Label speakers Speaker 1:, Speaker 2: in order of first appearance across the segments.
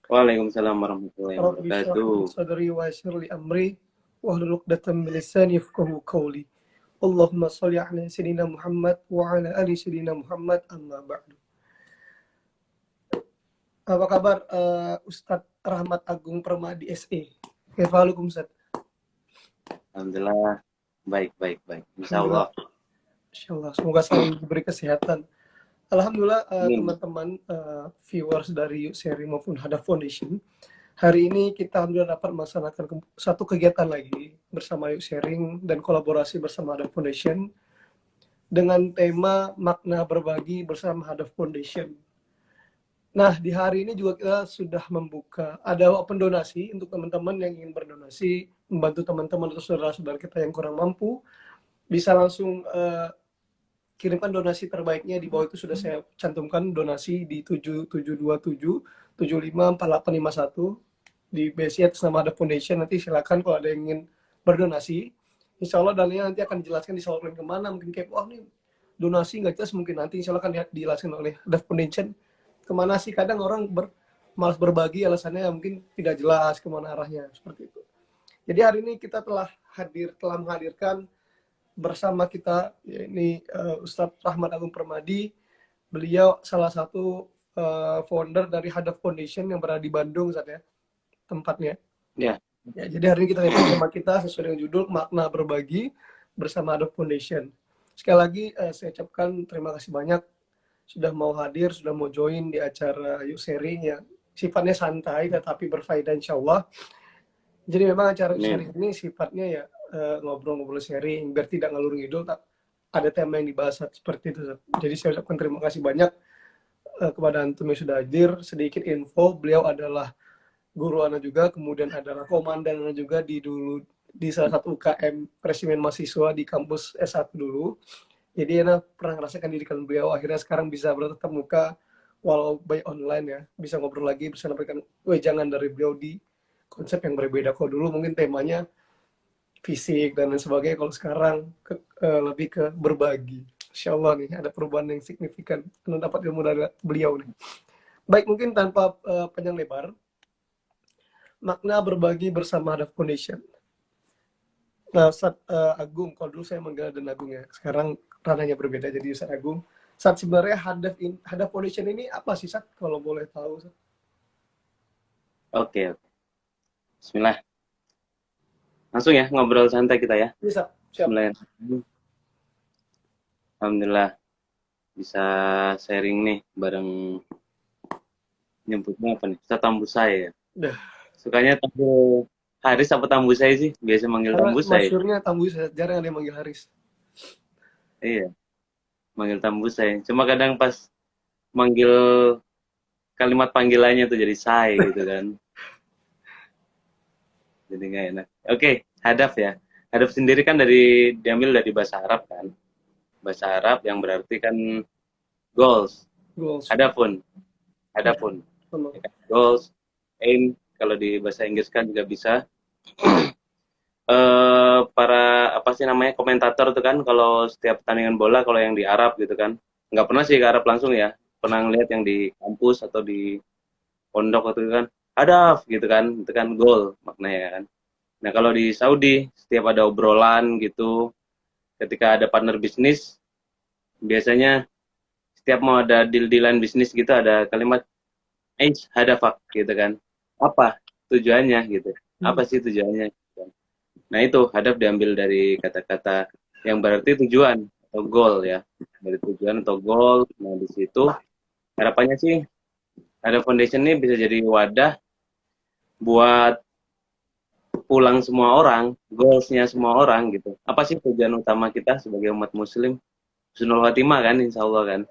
Speaker 1: Waalaikumsalam warahmatullahi
Speaker 2: Rabbi shrah
Speaker 1: wabarakatuh.
Speaker 2: li sadri wa yassir li amri wahlul 'uqdatam min lisani yafqahu qawli. Allahumma shalli ala sayyidina Muhammad wa ala ali sayyidina Muhammad amma ba'du. Apa kabar Ustadz Rahmat Agung Permadi SE? Kefaalukum Ustadz?
Speaker 1: Alhamdulillah, baik, baik, baik. Insya
Speaker 2: Alhamdulillah.
Speaker 1: Allah.
Speaker 2: Insyaallah semoga selalu diberi kesehatan. Alhamdulillah
Speaker 1: Amin.
Speaker 2: teman-teman viewers dari Yuk Sharing maupun Hadaf Foundation. Hari ini kita alhamdulillah dapat melaksanakan satu kegiatan lagi bersama Yuk Sharing dan kolaborasi bersama Hadaf Foundation dengan tema makna berbagi bersama Hadaf Foundation. Nah, di hari ini juga kita sudah membuka, ada open donasi untuk teman-teman yang ingin berdonasi, membantu teman-teman atau saudara-saudara kita yang kurang mampu, bisa langsung kirimkan donasi terbaiknya. Di bawah itu sudah saya cantumkan donasi di 7727 754851 di BSI atas nama Hadaf Foundation. Nanti silakan kalau ada yang ingin berdonasi. Insya Allah dananya nanti akan dijelaskan di salurkan kemana. Mungkin kayak, wah ini donasi nggak jelas, mungkin nanti insya Allah akan dijelaskan oleh Hadaf Foundation. Kemana sih, kadang orang malas berbagi alasannya mungkin tidak jelas kemana arahnya, seperti itu. Jadi hari ini kita telah menghadirkan bersama kita, ini Ustadz Rahmat Agung Permadi. Beliau salah satu founder dari Hadaf Foundation yang berada di Bandung, Ustadz ya, tempatnya.
Speaker 1: Ya.
Speaker 2: Jadi hari ini kita lihat tema kita sesuai dengan judul makna berbagi bersama Hadaf Foundation. Sekali lagi saya ucapkan terima kasih banyak sudah mau hadir, sudah mau join di acara Yuk Sharing yang sifatnya santai tetapi berfaedah insya Allah. Jadi memang acara Yuk Sharing ini sifatnya ya ngobrol-ngobrol sharing biar tidak ngalur ngidul, ada tema yang dibahas seperti itu. Jadi saya ucapkan terima kasih banyak kepada antum yang sudah hadir. Sedikit info, beliau adalah guru Ana juga, kemudian adalah komandan Ana juga di salah satu UKM Resimen Mahasiswa di kampus S1 dulu. Jadi Ana pernah merasakan didikan beliau, akhirnya sekarang bisa bertatap muka walau by online ya, bisa ngobrol lagi, bisa memberikan wejangan dari beliau di konsep yang berbeda. Kalau dulu mungkin temanya fisik dan lain sebagainya, kalau sekarang lebih ke berbagi. Insya Allah nih ada perubahan yang signifikan dapat ilmu dari beliau nih. Baik, mungkin tanpa panjang lebar, makna berbagi bersama Hadaf Foundation. Nah, Ustadz Agung, kalau dulu saya manggil dan Agung ya, sekarang ranahnya berbeda jadi Ustadz Agung. Saat sebenarnya Hadaf Foundation ini apa sih, Ustadz, kalau boleh tahu, Ustadz?
Speaker 1: Oke. Bismillah. Langsung ya, ngobrol santai kita ya.
Speaker 2: Bisa, siap.
Speaker 1: Bismillah. Alhamdulillah bisa sharing nih bareng, nyebutnya apa nih? Ustaz Tambusai ya.
Speaker 2: Dah.
Speaker 1: Sukanya Tambu Haris apa Tambusai sih? Biasa manggil
Speaker 2: Karena
Speaker 1: Tambusai.
Speaker 2: masyurnya Tambus, jarang ada yang manggil Haris.
Speaker 1: Iya, manggil Tambusai. Cuma kadang pas manggil kalimat panggilannya tuh jadi say gitu kan. Jadi nggak enak. Oke, hadaf ya. Hadaf sendiri kan diambil dari bahasa Arab kan. Bahasa Arab yang berarti kan goals.
Speaker 2: Goals.
Speaker 1: Hadafun.
Speaker 2: Ya,
Speaker 1: Goals, aim, kalau di bahasa Inggris kan juga bisa. Para apa sih namanya komentator tuh kan kalau setiap pertandingan bola kalau yang di Arab gitu kan. Nggak pernah sih ke Arab langsung ya. Pernah ngeliat yang di kampus atau di pondok atau itu kan hadaf gitu kan, itu kan goal maknanya kan. Nah kalau di Saudi setiap ada obrolan gitu, ketika ada partner bisnis, biasanya setiap mau ada deal-dealan bisnis gitu ada kalimat hadafak gitu kan, apa tujuannya gitu, apa sih tujuannya gitu. Nah itu hadaf diambil dari kata-kata yang berarti tujuan atau goal ya, dari tujuan atau goal. Nah di situ harapannya sih ada foundation ini bisa jadi wadah buat pulang semua orang, goalsnya semua orang gitu. Apa sih tujuan utama kita sebagai umat muslim? Husnul Khotimah kan, insya Allah kan.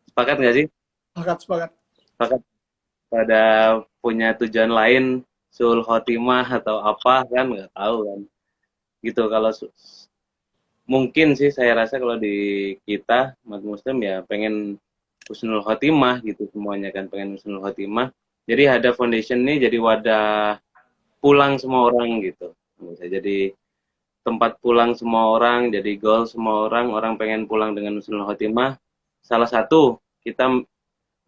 Speaker 1: Sepakat nggak sih?
Speaker 2: Sepakat.
Speaker 1: Sepakat. Pada punya tujuan lain, Sul Khotimah atau apa kan, nggak tahu kan. Gitu, kalau mungkin sih saya rasa kalau di kita, umat muslim ya pengen Husnul Khotimah gitu semuanya kan, pengen Husnul Khotimah. Jadi Hadaf Foundation ini jadi wadah pulang semua orang gitu. Bisa jadi tempat pulang semua orang, jadi goal semua orang pengen pulang dengan husnul khotimah. Salah satu kita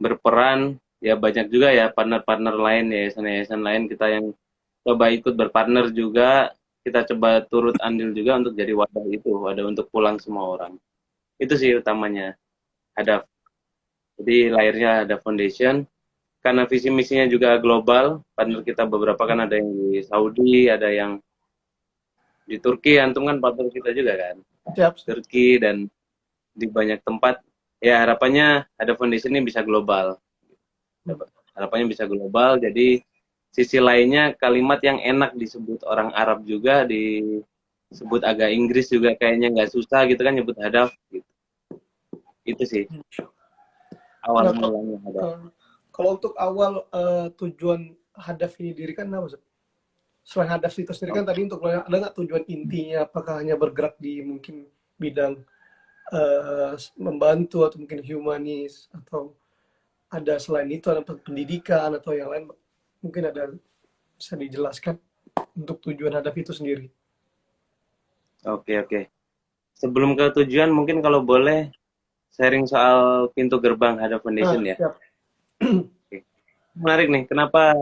Speaker 1: berperan ya banyak juga ya partner-partner lain, yayasan-yayasan lain kita yang coba ikut berpartner juga, kita coba turut andil juga untuk jadi wadah itu, wadah untuk pulang semua orang. Itu sih utamanya, ada. Jadi lahirnya ada foundation, karena visi misinya juga global, partner kita beberapa kan ada yang di Saudi, ada yang di Turki, antum kan partner kita juga kan,
Speaker 2: Siap.
Speaker 1: Turki dan di banyak tempat. Ya harapannya ada foundation ini bisa global. Harapannya bisa global, jadi sisi lainnya kalimat yang enak disebut orang Arab juga, disebut agak Inggris juga kayaknya nggak susah gitu kan nyebut hadaf gitu. Itu sih awal
Speaker 2: Nah,
Speaker 1: mulanya hadaf.
Speaker 2: kalau untuk awal tujuan hadaf ini diri kan apa? Selain hadaf itu sendiri kan tadi untuk ada nggak tujuan intinya? Apakah hanya bergerak di mungkin bidang membantu atau mungkin humanis atau ada selain itu ada pendidikan atau yang lain? Mungkin ada bisa dijelaskan untuk tujuan hadaf itu sendiri.
Speaker 1: Oke. Sebelum ke tujuan mungkin kalau boleh sharing soal pintu gerbang hadaf foundation ya.
Speaker 2: Siap.
Speaker 1: Oke. Menarik nih, kenapa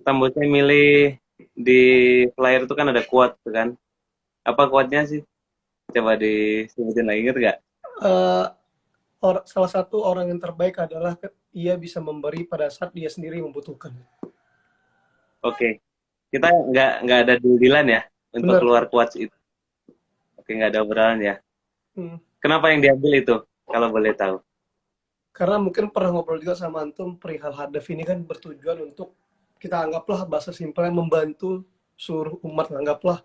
Speaker 1: Tambosnya milih di flyer itu kan ada quote tuh kan. Apa quote-nya sih? Coba disebutin lagi, inget nggak?
Speaker 2: Eh, salah satu orang yang terbaik adalah ia bisa memberi pada saat dia sendiri membutuhkan.
Speaker 1: Oke, kita nggak ada deal-dealan ya untuk
Speaker 2: Benar.
Speaker 1: keluar quotes itu. Oke, nggak ada obrolan ya.
Speaker 2: Hmm.
Speaker 1: Kenapa yang diambil itu? Kalau boleh tahu.
Speaker 2: Karena mungkin pernah ngobrol juga sama antum perihal hadaf ini kan bertujuan untuk kita anggaplah bahasa simpelnya membantu seluruh umat, anggaplah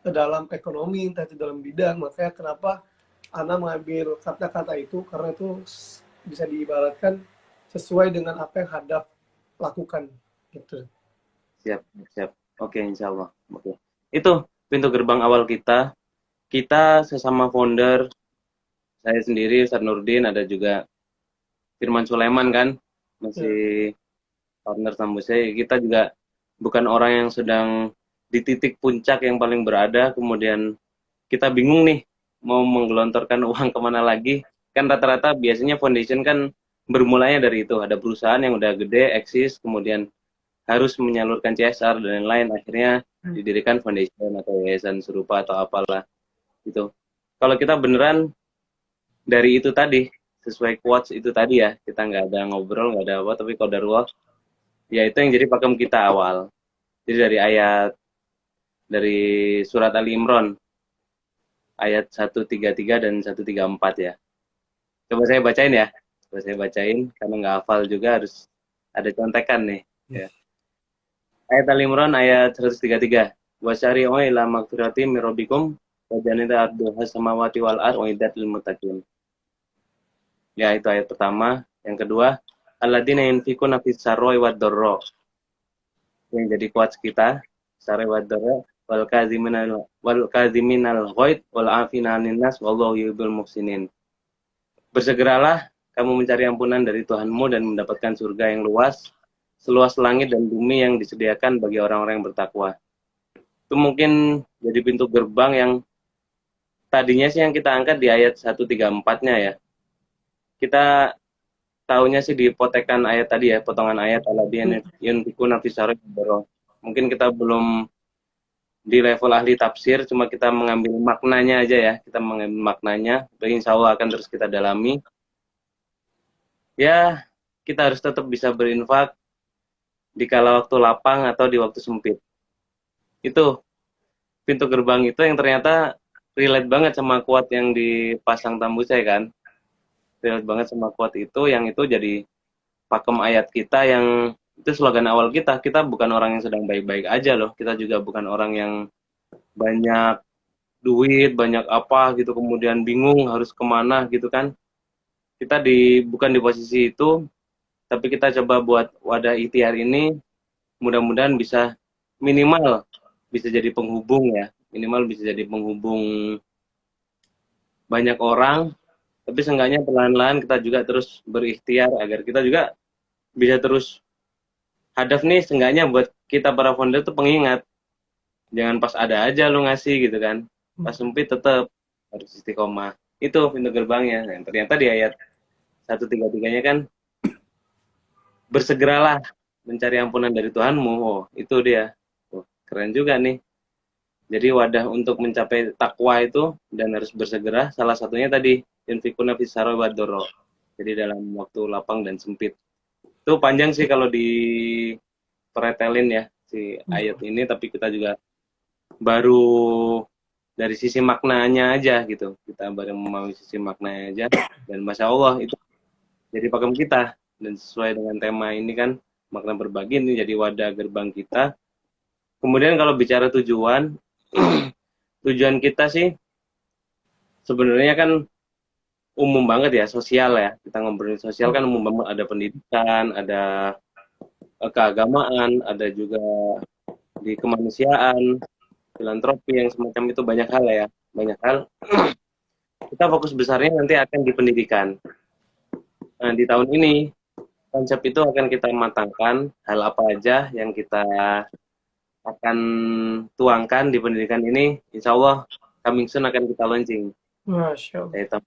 Speaker 2: dalam ekonomi entah itu dalam bidang. Makanya kenapa Ana mengambil kata-kata itu karena itu bisa diibaratkan sesuai dengan apa yang hadaf lakukan gitu.
Speaker 1: Siap. Oke, insya Allah. Oke. Itu pintu gerbang awal kita. Kita sesama founder, saya sendiri, Ustadz Nurdin, ada juga Firman Sulaiman kan,
Speaker 2: Ya.
Speaker 1: masih partner Tambusai. Kita juga bukan orang yang sedang di titik puncak yang paling berada, kemudian kita bingung nih, mau menggelontorkan uang kemana lagi. Kan rata-rata biasanya foundation kan bermulanya dari itu. Ada perusahaan yang udah gede, eksis, kemudian harus menyalurkan CSR dan lain-lain. Akhirnya didirikan foundation atau yayasan serupa atau apalah gitu. Kalau kita beneran dari itu tadi, sesuai quotes itu tadi ya, kita nggak ada ngobrol, nggak ada apa, tapi qadarullah, ya itu yang jadi pakem kita awal. Jadi dari surat Ali Imran, ayat 133 dan 134 ya. Coba saya bacain ya. Coba saya bacain, karena nggak hafal juga harus ada contekan nih. Ya. Ayat Ali Imran ayat 133. Wasyari'u ila magfiratim mirobikum wa janita arduha samawati wal ar uiddat lil muttaqin. Ya, itu ayat pertama. Yang kedua, alladzina yunfikuna fis saroi wad dharra. Yang jadi quotes kita, saroi wad dharra wal kaziminal ghaid wal afina 'anil nas wallahu yuhibbul muhsinin. Bersegeralah kamu mencari ampunan dari Tuhanmu dan mendapatkan surga yang luas, seluas langit dan bumi yang disediakan bagi orang-orang yang bertakwa. Itu mungkin jadi pintu gerbang yang tadinya sih yang kita angkat di ayat 134-nya ya. Kita tahunya sih di potekan ayat tadi ya, potongan ayat alladzina yunfikuna fis saroi wad dharra. Mungkin kita belum di level ahli tafsir, cuma kita mengambil maknanya aja ya. Kita mengambil maknanya, insya Allah akan terus kita dalami. Ya, kita harus tetap bisa berinfak di kala waktu lapang atau di waktu sempit. Itu pintu gerbang itu yang ternyata relate banget sama quote yang dipasang Tambusai kan. Relate banget sama quote itu, yang itu jadi pakem ayat kita, yang itu slogan awal kita. Kita bukan orang yang sedang baik-baik aja loh. Kita juga bukan orang yang banyak duit, banyak apa gitu, kemudian bingung harus kemana gitu kan. Kita bukan di posisi itu, tapi kita coba buat wadah ikhtiar ini, mudah-mudahan bisa minimal bisa jadi penghubung ya, minimal bisa jadi penghubung banyak orang, tapi seenggaknya perlahan-lahan kita juga terus berikhtiar agar kita juga bisa terus hadaf nih, seenggaknya buat kita para founder tuh pengingat, jangan pas ada aja lo ngasih gitu kan, pas sempit tetap harus istiqomah. Itu pintu gerbangnya. Nah, ternyata di ayat 133-nya kan bersegeralah mencari ampunan dari Tuhanmu. Oh, itu dia. Oh, keren juga nih. Jadi wadah untuk mencapai takwa itu dan harus bersegera, salah satunya tadi yunfikuna fisaro wadoro. Jadi dalam waktu lapang dan sempit. Itu panjang sih kalau dipretelin ya si ayat ini, tapi kita juga baru dari sisi maknanya aja gitu. Kita baru memahami sisi maknanya aja, dan Masya Allah itu jadi pakem kita. Dan sesuai dengan tema ini kan, makna berbagi ini jadi wadah gerbang kita. Kemudian kalau bicara tujuan, tujuan kita sih sebenarnya kan umum banget ya, sosial ya. Kita ngobrolin sosial kan umum banget, ada pendidikan, ada keagamaan, ada juga di kemanusiaan, filantropi yang semacam itu, banyak hal ya, banyak hal. Kita fokus besarnya nanti akan di pendidikan. Nah, di tahun ini konsep itu akan kita matangkan, hal apa aja yang kita akan tuangkan di pendidikan ini, insya Allah coming soon akan kita launching.
Speaker 2: Masya Allah.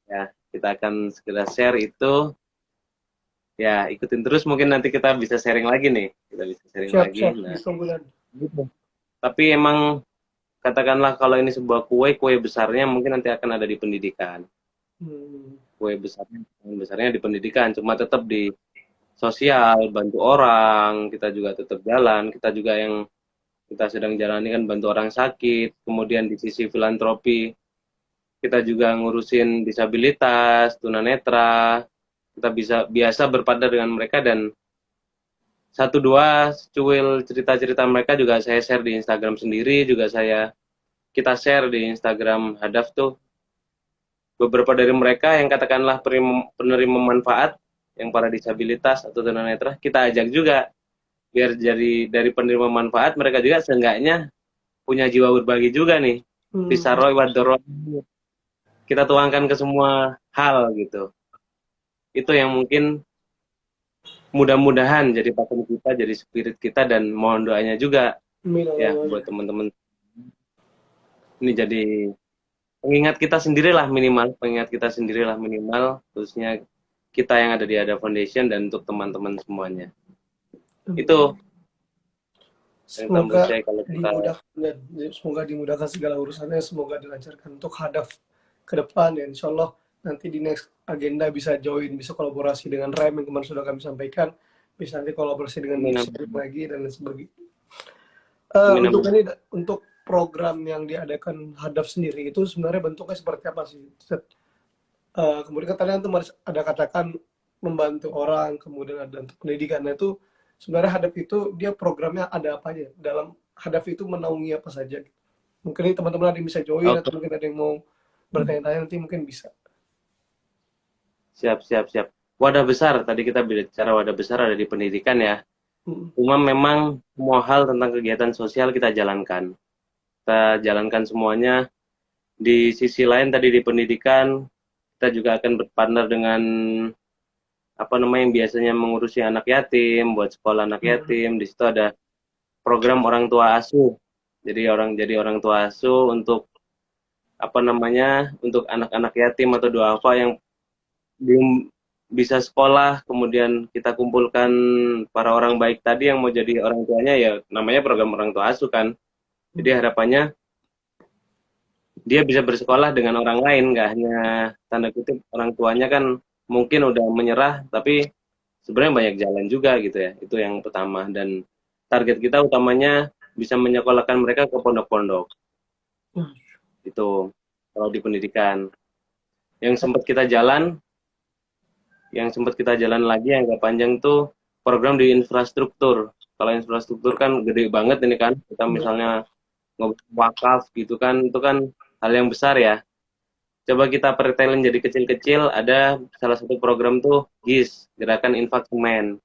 Speaker 1: Ya, kita akan segera share itu. Ya, ikutin terus, mungkin nanti kita bisa sharing lagi nih. Kita bisa sharing
Speaker 2: Siap,
Speaker 1: lagi.
Speaker 2: siap.
Speaker 1: Nah,
Speaker 2: Ditunggu dan.
Speaker 1: gitu. Tapi emang katakanlah kalau ini sebuah kue besarnya mungkin nanti akan ada di pendidikan. Kue besarnya di pendidikan, cuma tetap di sosial, bantu orang, kita juga tetap jalan, kita juga yang kita sedang jalani kan bantu orang sakit, kemudian di sisi filantropi kita juga ngurusin disabilitas, tunanetra, kita bisa biasa berpartner dengan mereka, dan satu dua cuil cerita-cerita mereka juga saya share di Instagram sendiri, juga kita share di Instagram Hadaf tuh. Beberapa dari mereka yang katakanlah penerima manfaat, yang para disabilitas atau tunanetra, kita ajak juga biar jadi dari penerima manfaat mereka juga seenggaknya punya jiwa berbagi juga nih. Fisaroi wadoro kita tuangkan ke semua hal gitu. Itu yang mungkin mudah-mudahan jadi pakem kita, jadi spirit kita, dan mohon doanya juga ya buat teman-teman. Ini jadi pengingat kita sendirilah minimal, khususnya kita yang ada di Ada Foundation dan untuk teman-teman semuanya. Itu
Speaker 2: semoga dimudahkan segala urusannya, semoga dilancarkan untuk Hadaf ke depan ya, insya Allah nanti di next agenda bisa join, bisa kolaborasi dengan REM yang kemarin sudah kami sampaikan, bisa nanti kolaborasi dengan lagi dan lain sebagainya. Untuk program yang diadakan Hadaf sendiri itu sebenarnya bentuknya seperti apa sih? Kemudian tadi itu ada katakan membantu orang, kemudian ada untuk pendidikannya itu sebenarnya Hadaf itu dia programnya ada apa aja? Dalam Hadaf itu menaungi apa saja? Mungkin teman-teman ada yang bisa join atau mungkin ada yang mau bertanya-tanya nanti mungkin bisa.
Speaker 1: Siap. Wadah besar, tadi kita bicara wadah besar ada di pendidikan ya. Cuma memang semua hal tentang kegiatan sosial kita jalankan. Kita jalankan semuanya. Di sisi lain tadi di pendidikan, kita juga akan berpartner dengan yang biasanya mengurusi anak yatim, buat sekolah anak yatim. Di situ ada program orang tua asuh. Jadi orang tua asuh untuk untuk anak-anak yatim atau duafa yang belum bisa sekolah, kemudian kita kumpulkan para orang baik tadi yang mau jadi orang tuanya, ya namanya program orang tua asuh kan. Jadi harapannya dia bisa bersekolah dengan orang lain, nggak hanya tanda kutip orang tuanya kan mungkin udah menyerah, tapi sebenarnya banyak jalan juga gitu ya. Itu yang pertama, dan target kita utamanya bisa menyekolahkan mereka ke pondok-pondok. Itu kalau di pendidikan. Yang sempat kita jalan lagi yang agak panjang tuh program di infrastruktur. Kalau infrastruktur kan gede banget ini kan, kita misalnya wakaf gitu kan, itu kan hal yang besar ya. Coba kita pertelin jadi kecil-kecil, ada salah satu program tuh GIS, Gerakan Infak Semen.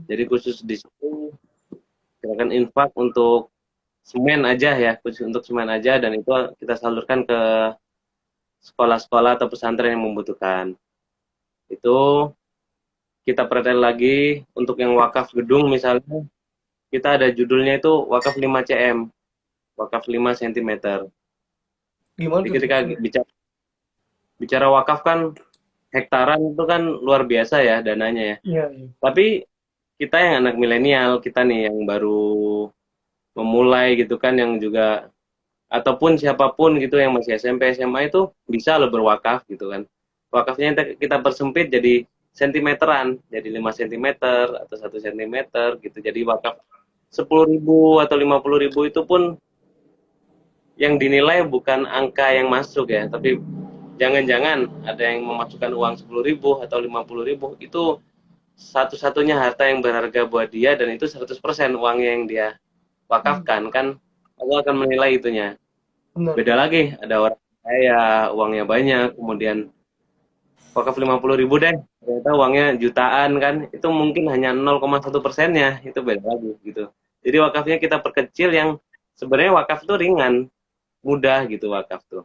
Speaker 1: Jadi khusus di situ gerakan infak untuk semen aja ya, khusus untuk semen aja, dan itu kita salurkan ke sekolah-sekolah atau pesantren yang membutuhkan. Itu kita perhatiin lagi untuk yang wakaf gedung misalnya, kita ada judulnya itu wakaf 5 cm, wakaf 5 cm.
Speaker 2: Gimana
Speaker 1: jadi ketika bicara wakaf kan hektaran itu kan luar biasa ya dananya ya.
Speaker 2: Iya, iya.
Speaker 1: Tapi kita yang anak milenial, kita nih yang baru memulai gitu kan, yang juga ataupun siapapun gitu yang masih SMP SMA itu bisa loh berwakaf gitu kan. Wakafnya kita persempit jadi sentimeteran, jadi 5 sentimeter atau 1 sentimeter gitu. Jadi wakaf 10.000 atau 50.000 itu pun yang dinilai bukan angka yang masuk ya, tapi jangan-jangan ada yang memasukkan uang 10.000 atau 50.000, itu satu-satunya harta yang berharga buat dia, dan itu 100% uangnya yang dia wakafkan kan. Allah akan menilai itunya.
Speaker 2: Benar.
Speaker 1: Beda lagi, ada orang kaya, uangnya banyak, kemudian wakaf 50.000 deh, ternyata uangnya jutaan kan, itu mungkin hanya 0,1%-nya, itu beda lagi gitu. Jadi wakafnya kita perkecil, yang sebenarnya wakaf tuh ringan, mudah gitu wakaf tuh.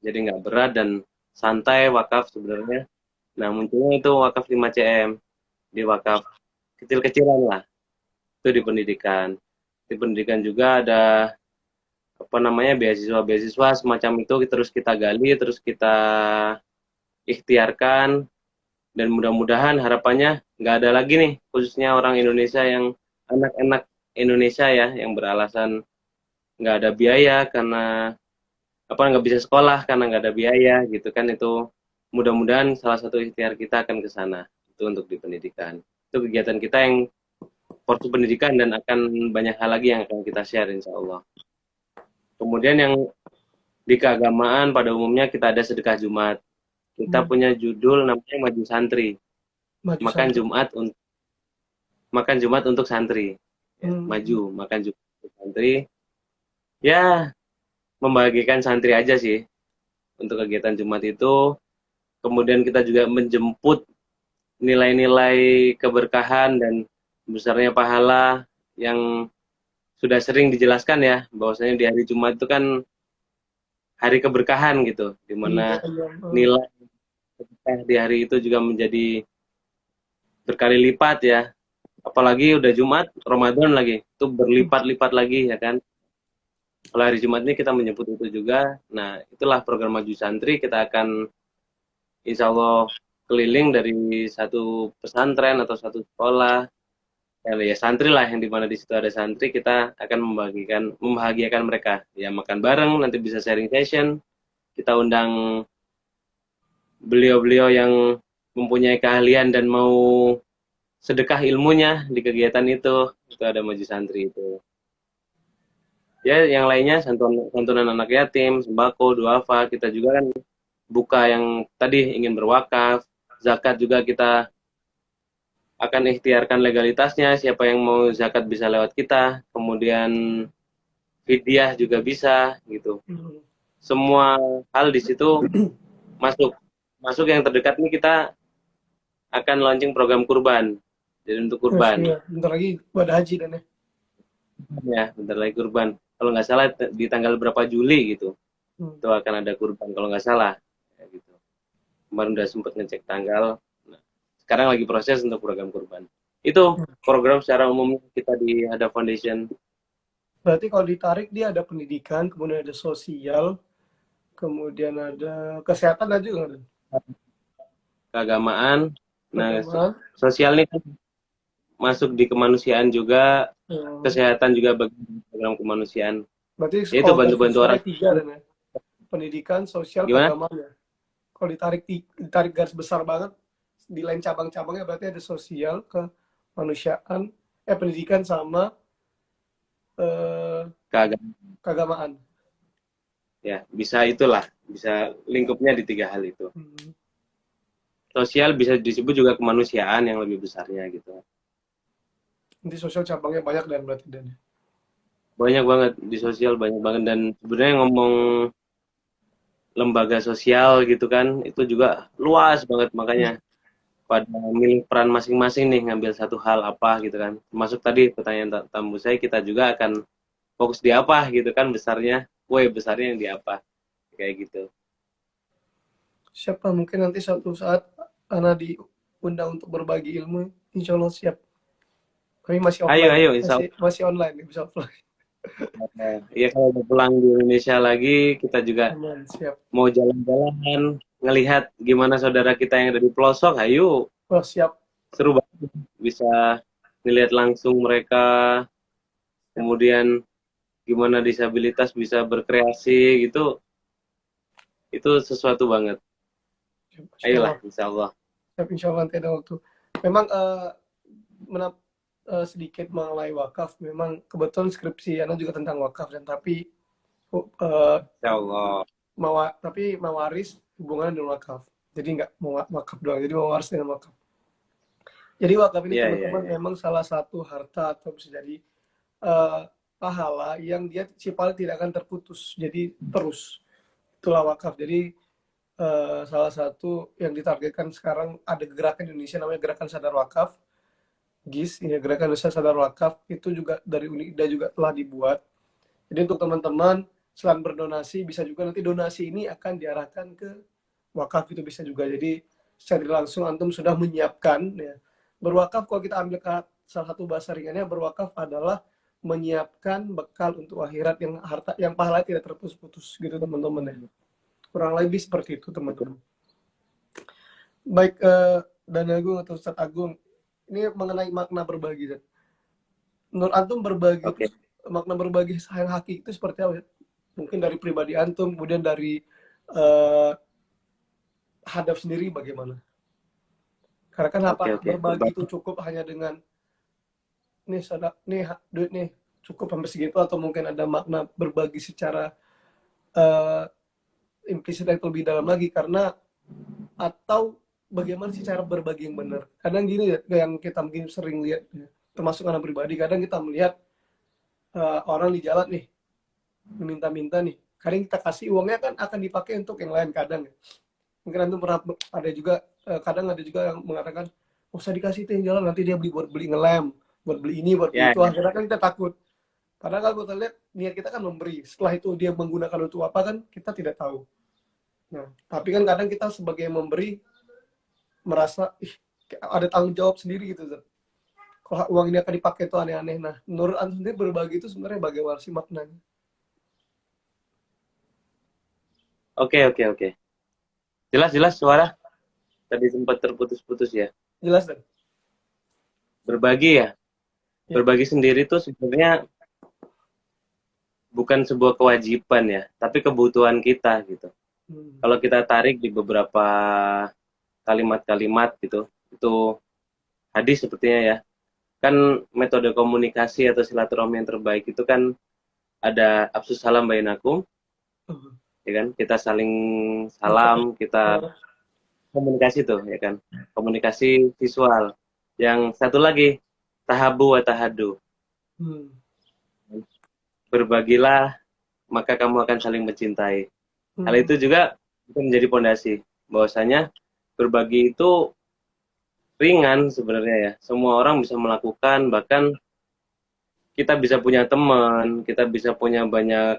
Speaker 1: Jadi nggak berat dan santai wakaf sebenarnya. Nah, munculnya itu wakaf 5 CM, di wakaf kecil-kecilan lah, itu di pendidikan. Di pendidikan juga ada apa namanya, beasiswa-beasiswa semacam itu, terus kita gali, terus kita ikhtiarkan, dan mudah-mudahan harapannya nggak ada lagi nih, khususnya orang Indonesia yang anak-anak Indonesia ya, yang beralasan nggak ada biaya karena apa, nggak bisa sekolah karena nggak ada biaya gitu kan. Itu mudah-mudahan salah satu ikhtiar kita akan ke sana, itu untuk di pendidikan. Itu kegiatan kita yang porsi pendidikan, dan akan banyak hal lagi yang akan kita share insya Allah. Kemudian yang di keagamaan pada umumnya kita ada sedekah Jumat. Kita punya judul namanya Maju Santri,
Speaker 2: Maju
Speaker 1: makan
Speaker 2: santri.
Speaker 1: Jumat untuk santri. Ya, maju makan Jumat untuk santri. Ya, membagikan santri aja sih untuk kegiatan Jumat itu. Kemudian kita juga menjemput nilai-nilai keberkahan dan besarnya pahala yang sudah sering dijelaskan ya, bahwasanya di hari Jumat itu kan hari keberkahan gitu, di
Speaker 2: Iya,
Speaker 1: mana
Speaker 2: iya.
Speaker 1: nilai keberkah di hari itu juga menjadi berkali lipat ya. Apalagi udah Jumat, Ramadan lagi, itu berlipat-lipat lagi ya kan. Kalau hari Jumat ini kita menyebut itu juga. Nah, itulah program Maju Santri. Kita akan insya Allah keliling dari satu pesantren atau satu sekolah. Ya santri lah, yang dimana di situ ada santri, kita akan membahagiakan mereka. Ya makan bareng, nanti bisa sharing session. Kita undang beliau-beliau yang mempunyai keahlian dan mau sedekah ilmunya di kegiatan itu. Itu ada Maju Santri itu. Ya, yang lainnya santunan anak yatim, sembako, duafa, kita juga kan buka yang tadi ingin berwakaf, zakat juga kita akan ikhtiarkan legalitasnya, siapa yang mau zakat bisa lewat kita, kemudian fidyah juga bisa gitu. Semua hal di situ masuk. Masuk yang terdekat nih, kita akan launching program kurban. Jadi untuk kurban.
Speaker 2: Iya, bentar lagi pada haji dan ya.
Speaker 1: Ya, bentar lagi kurban. Kalau nggak salah di tanggal berapa Juli gitu. Itu akan ada kurban kalau nggak salah. Ya, gitu. Kemarin udah sempat ngecek tanggal. Nah, sekarang lagi proses untuk program kurban. Itu program secara umum kita di Hada Foundation.
Speaker 2: Berarti kalau ditarik dia ada pendidikan, kemudian ada sosial, kemudian ada kesehatan aja juga kan?
Speaker 1: Keagamaan. Nah,
Speaker 2: Keagamaan.
Speaker 1: sosial ini kan masuk di kemanusiaan juga, kesehatan juga bagian program kemanusiaan.
Speaker 2: Berarti
Speaker 1: Yaitu
Speaker 2: kalau
Speaker 1: bantu-bantu orang.
Speaker 2: 3 dan ya. Pendidikan, sosial,
Speaker 1: Gimana?
Speaker 2: keagamaan ya. Kalau ditarik garis besar banget, di lain cabang-cabangnya berarti ada sosial, kemanusiaan, pendidikan sama keagamaan.
Speaker 1: Ya, bisa itulah, bisa lingkupnya di 3 hal itu. Sosial bisa disebut juga kemanusiaan yang lebih besarnya gitu.
Speaker 2: Nanti sosial cabangnya banyak dan berarti dan.
Speaker 1: Banyak banget di sosial, banyak banget. Dan sebenarnya ngomong lembaga sosial gitu kan, itu juga luas banget, makanya pada milih peran masing-masing nih, ngambil satu hal apa gitu kan. Termasuk tadi pertanyaan tamu saya, kita juga akan fokus di apa gitu kan, besarnya yang di apa, kayak gitu.
Speaker 2: Siapa mungkin nanti suatu saat Ana diundang untuk berbagi ilmu, insya Allah siap. Tapi masih offline,
Speaker 1: Ayo insya Allah.
Speaker 2: masih online, bisa offline.
Speaker 1: Iya kalau udah pulang di Indonesia lagi, kita juga
Speaker 2: Aman, siap.
Speaker 1: mau jalan-jalan, ngelihat gimana saudara kita yang ada di pelosok, ayo
Speaker 2: Oh, siap.
Speaker 1: seru banget bisa ngelihat langsung mereka,
Speaker 2: Siap.
Speaker 1: kemudian gimana disabilitas bisa berkreasi gitu, itu sesuatu banget.
Speaker 2: Masya
Speaker 1: Ayolah,
Speaker 2: Allah.
Speaker 1: insya Allah.
Speaker 2: Siap, insya Allah nanti ada waktu. Memang sedikit mengenai wakaf, memang kebetulan skripsi Ana juga tentang wakaf, dan eh,
Speaker 1: Insya Allah.
Speaker 2: mawaris hubungannya dengan wakaf. Jadi nggak mau wakaf doang, jadi mawaris dengan wakaf. Jadi wakaf ini
Speaker 1: Iya, iya,
Speaker 2: teman-teman
Speaker 1: iya.
Speaker 2: memang salah satu harta atau bisa jadi eh, pahala yang dia paling tidak akan terputus. Jadi terus itulah wakaf. Jadi salah satu yang ditargetkan sekarang ada gerakan Indonesia namanya Gerakan Sadar Wakaf, GIS, ya, Gerakan Indonesia Sadar Wakaf itu juga dari UNIDA juga telah dibuat. Jadi untuk teman-teman selain berdonasi bisa juga nanti donasi ini akan diarahkan ke wakaf, itu bisa juga. Jadi secara langsung antum sudah menyiapkan ya. Berwakaf kalau kita ambil salah satu bahasa ringannya, berwakaf adalah menyiapkan bekal untuk akhirat yang harta yang pahala tidak terputus-putus gitu teman-teman ya. Kurang lebih seperti itu teman-teman. Baik Dan Agung atau Ustadz Agung, ini mengenai makna berbagi. Menurut antum berbagi itu
Speaker 1: Oke.
Speaker 2: makna berbagi yang hakiki itu seperti apa ya? Mungkin dari pribadi antum, kemudian dari uh, hadap sendiri bagaimana? Karena kan apa
Speaker 1: Oke, oke.
Speaker 2: berbagi itu
Speaker 1: Berbagi.
Speaker 2: cukup hanya dengan nih sadap nih duit nih cukup sampai segitu, atau mungkin ada makna berbagi secara uh, implisit yang lebih dalam lagi, karena atau bagaimana sih cara berbagi yang benar? Kadang gini ya, yang kita mungkin sering lihat ya, termasuk anak pribadi, kadang kita melihat orang di jalan nih meminta-minta nih, kadang kita kasih uangnya kan akan dipakai untuk yang lain kadang ya. Mungkin antum pernah ada juga kadang ada juga yang mengatakan oh usah dikasih itu yang jalan, nanti dia buat beli ngelem, buat beli ini, buat beli
Speaker 1: Ya,
Speaker 2: itu,
Speaker 1: ya.
Speaker 2: akhirnya kan kita takut. Padahal kalau kita lihat niat kita kan memberi, setelah itu dia menggunakan untuk apa kan kita tidak tahu. Nah tapi kan kadang kita sebagai memberi merasa ih ada tanggung jawab sendiri gitu. Kalau uang ini akan dipakai itu aneh-aneh. Nah menurut antum sendiri berbagi itu sebenarnya bagaimana sih maknanya?
Speaker 1: Oke, oke, oke. Jelas, jelas suara. Tadi sempat terputus-putus ya.
Speaker 2: Jelas dan
Speaker 1: Berbagi ya.
Speaker 2: ya.
Speaker 1: Berbagi sendiri tuh sebenarnya bukan sebuah kewajiban ya, tapi kebutuhan kita gitu.
Speaker 2: Hmm.
Speaker 1: Kalau kita tarik di beberapa kalimat-kalimat gitu, itu hadis sepertinya ya. Kan metode komunikasi atau silaturahmi yang terbaik itu kan ada absus salam bainakum,
Speaker 2: Uh,
Speaker 1: ya kan? Kita saling
Speaker 2: ucapkan
Speaker 1: salam, kita komunikasi tuh, ya kan? Komunikasi visual. Yang satu lagi, tahabu wa tahadu.
Speaker 2: hmm.
Speaker 1: Berbagilah, maka kamu akan saling mencintai. Hal
Speaker 2: Hmm.
Speaker 1: itu juga bisa menjadi pondasi bahwasanya berbagi itu ringan sebenarnya ya. Semua orang bisa melakukan, bahkan kita bisa punya teman, kita bisa punya banyak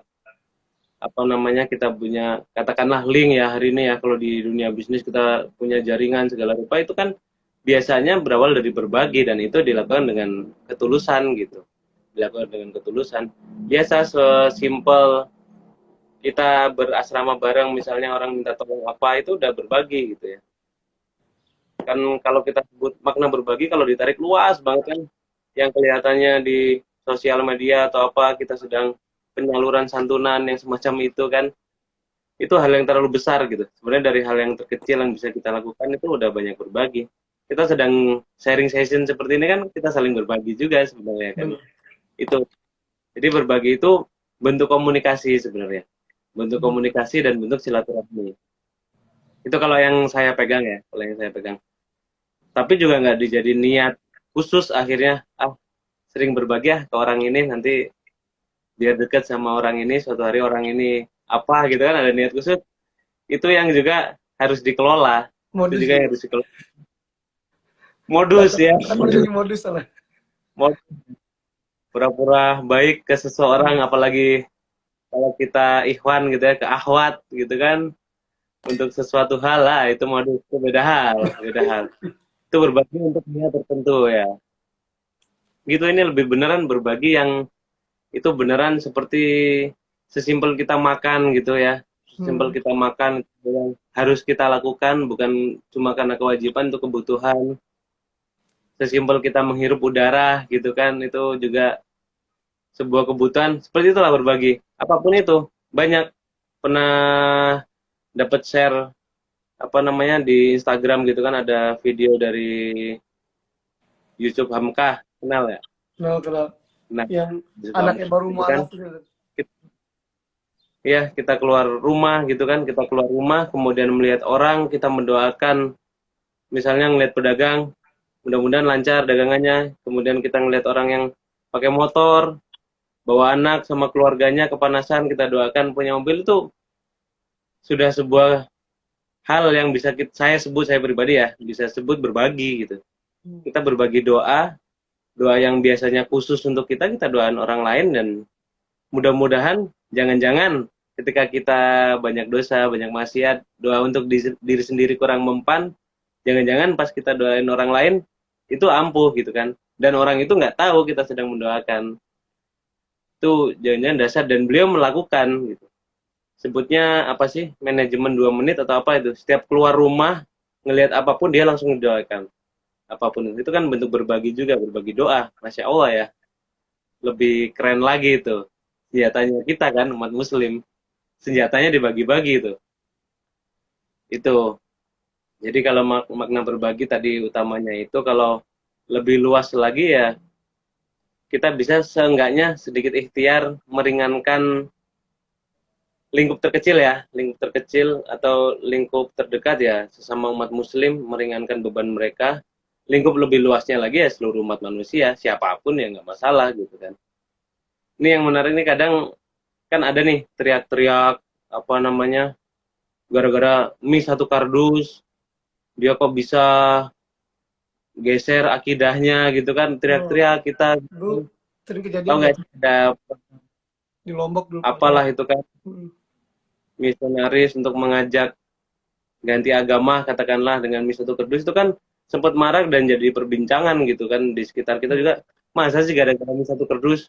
Speaker 1: apa namanya, kita punya katakanlah link ya hari ini ya, kalau di dunia bisnis kita punya jaringan segala rupa, itu kan biasanya berawal dari berbagi dan itu dilakukan dengan ketulusan gitu. Dilakukan dengan ketulusan. Biasa sesimpel kita berasrama bareng, misalnya orang minta tolong apa, itu udah berbagi gitu ya. Kan kalau kita sebut makna berbagi, kalau ditarik luas banget kan, yang kelihatannya di sosial media atau apa kita sedang penyaluran santunan yang semacam itu kan, itu hal yang terlalu besar gitu. Sebenarnya dari hal yang terkecil yang bisa kita lakukan itu udah banyak berbagi. Kita sedang sharing session seperti ini kan, kita saling berbagi juga sebenarnya kan.
Speaker 2: Benar.
Speaker 1: Itu. Jadi berbagi itu bentuk komunikasi sebenarnya. Bentuk
Speaker 2: Hmm.
Speaker 1: komunikasi dan bentuk silaturahmi. Itu kalau yang saya pegang ya, kalau yang saya pegang. Tapi juga nggak dijadi niat khusus akhirnya, sering berbagi ya ke orang ini, nanti biar dekat sama orang ini, suatu hari orang ini apa gitu kan, ada niat khusus. Itu yang juga harus dikelola. Itu
Speaker 2: Modus
Speaker 1: juga yang
Speaker 2: gitu.
Speaker 1: harus dikelola. Modus ya.
Speaker 2: Kan udah jadi modus salah.
Speaker 1: Mau pura-pura baik ke seseorang, apalagi kalau kita ikhwan gitu ya, ke akhwat gitu kan, untuk sesuatu hal lah, itu modus, itu beda hal, beda hal. Itu berbagi untuk niat tertentu ya. Gitu, ini lebih beneran berbagi yang itu beneran seperti sesimpel kita makan gitu ya. Sesimpel
Speaker 2: Hmm.
Speaker 1: kita makan itu yang harus kita lakukan, bukan cuma karena kewajiban, untuk kebutuhan. Sesimpel kita menghirup udara gitu kan, itu juga sebuah kebutuhan. Seperti itulah berbagi. Apapun itu, banyak pernah dapat share apa namanya di Instagram gitu kan, ada video dari Yusuf Hamka, kenal ya?
Speaker 2: Kenal, kenal.
Speaker 1: Nah,
Speaker 2: Yang
Speaker 1: Yusuf
Speaker 2: anaknya
Speaker 1: Hamka
Speaker 2: baru
Speaker 1: itu kan
Speaker 2: mualaf gitu.
Speaker 1: ya, kita keluar rumah gitu kan, kita keluar rumah kemudian melihat orang, kita mendoakan, misalnya ngelihat pedagang, mudah-mudahan lancar dagangannya, kemudian kita ngelihat orang yang pakai motor, bawa anak sama keluarganya kepanasan, kita doakan. Punya mobil itu sudah sebuah hal yang bisa saya sebut, saya pribadi ya, bisa sebut berbagi gitu.
Speaker 2: Hmm.
Speaker 1: Kita berbagi doa, doa yang biasanya khusus untuk kita doain orang lain, dan mudah-mudahan jangan-jangan ketika kita banyak dosa, banyak maksiat, doa untuk diri sendiri kurang mempan, jangan-jangan pas kita doain orang lain itu ampuh gitu kan. Dan orang itu nggak tahu kita sedang mendoakan. Itu jangan-jangan dasar, dan beliau melakukan gitu. Sebutnya apa sih? Manajemen 2 menit atau apa itu. Setiap keluar rumah, ngelihat apapun dia langsung mendoakan. Apapun itu kan bentuk berbagi juga, berbagi doa. Masya Allah ya. Lebih keren lagi itu. Senjatanya kita kan umat muslim. Senjatanya dibagi-bagi itu. Itu. Jadi kalau makna berbagi tadi utamanya itu, kalau lebih luas lagi ya, kita bisa seenggaknya sedikit ikhtiar meringankan lingkup terkecil ya, lingkup terkecil atau lingkup terdekat ya, sesama umat muslim, meringankan beban mereka. Lingkup lebih luasnya lagi ya seluruh umat manusia, siapapun ya nggak masalah gitu kan. Ini yang menarik nih, kadang kan ada nih teriak-teriak apa namanya, gara-gara mie 1 kardus, dia kok bisa geser akidahnya gitu kan,
Speaker 2: Oh,
Speaker 1: teriak-teriak kita
Speaker 2: dulu sering
Speaker 1: tahu
Speaker 2: kejadian
Speaker 1: nggak
Speaker 2: tuh
Speaker 1: sih, ada
Speaker 2: di Lombok dulu kalau salah.
Speaker 1: apalah itu kan,
Speaker 2: Hmm.
Speaker 1: misionaris untuk mengajak ganti agama katakanlah dengan mie 1 kardus, itu kan sempat marak dan jadi perbincangan gitu kan di sekitar kita
Speaker 2: Hmm.
Speaker 1: juga. Masa sih gara-gara mie 1 kardus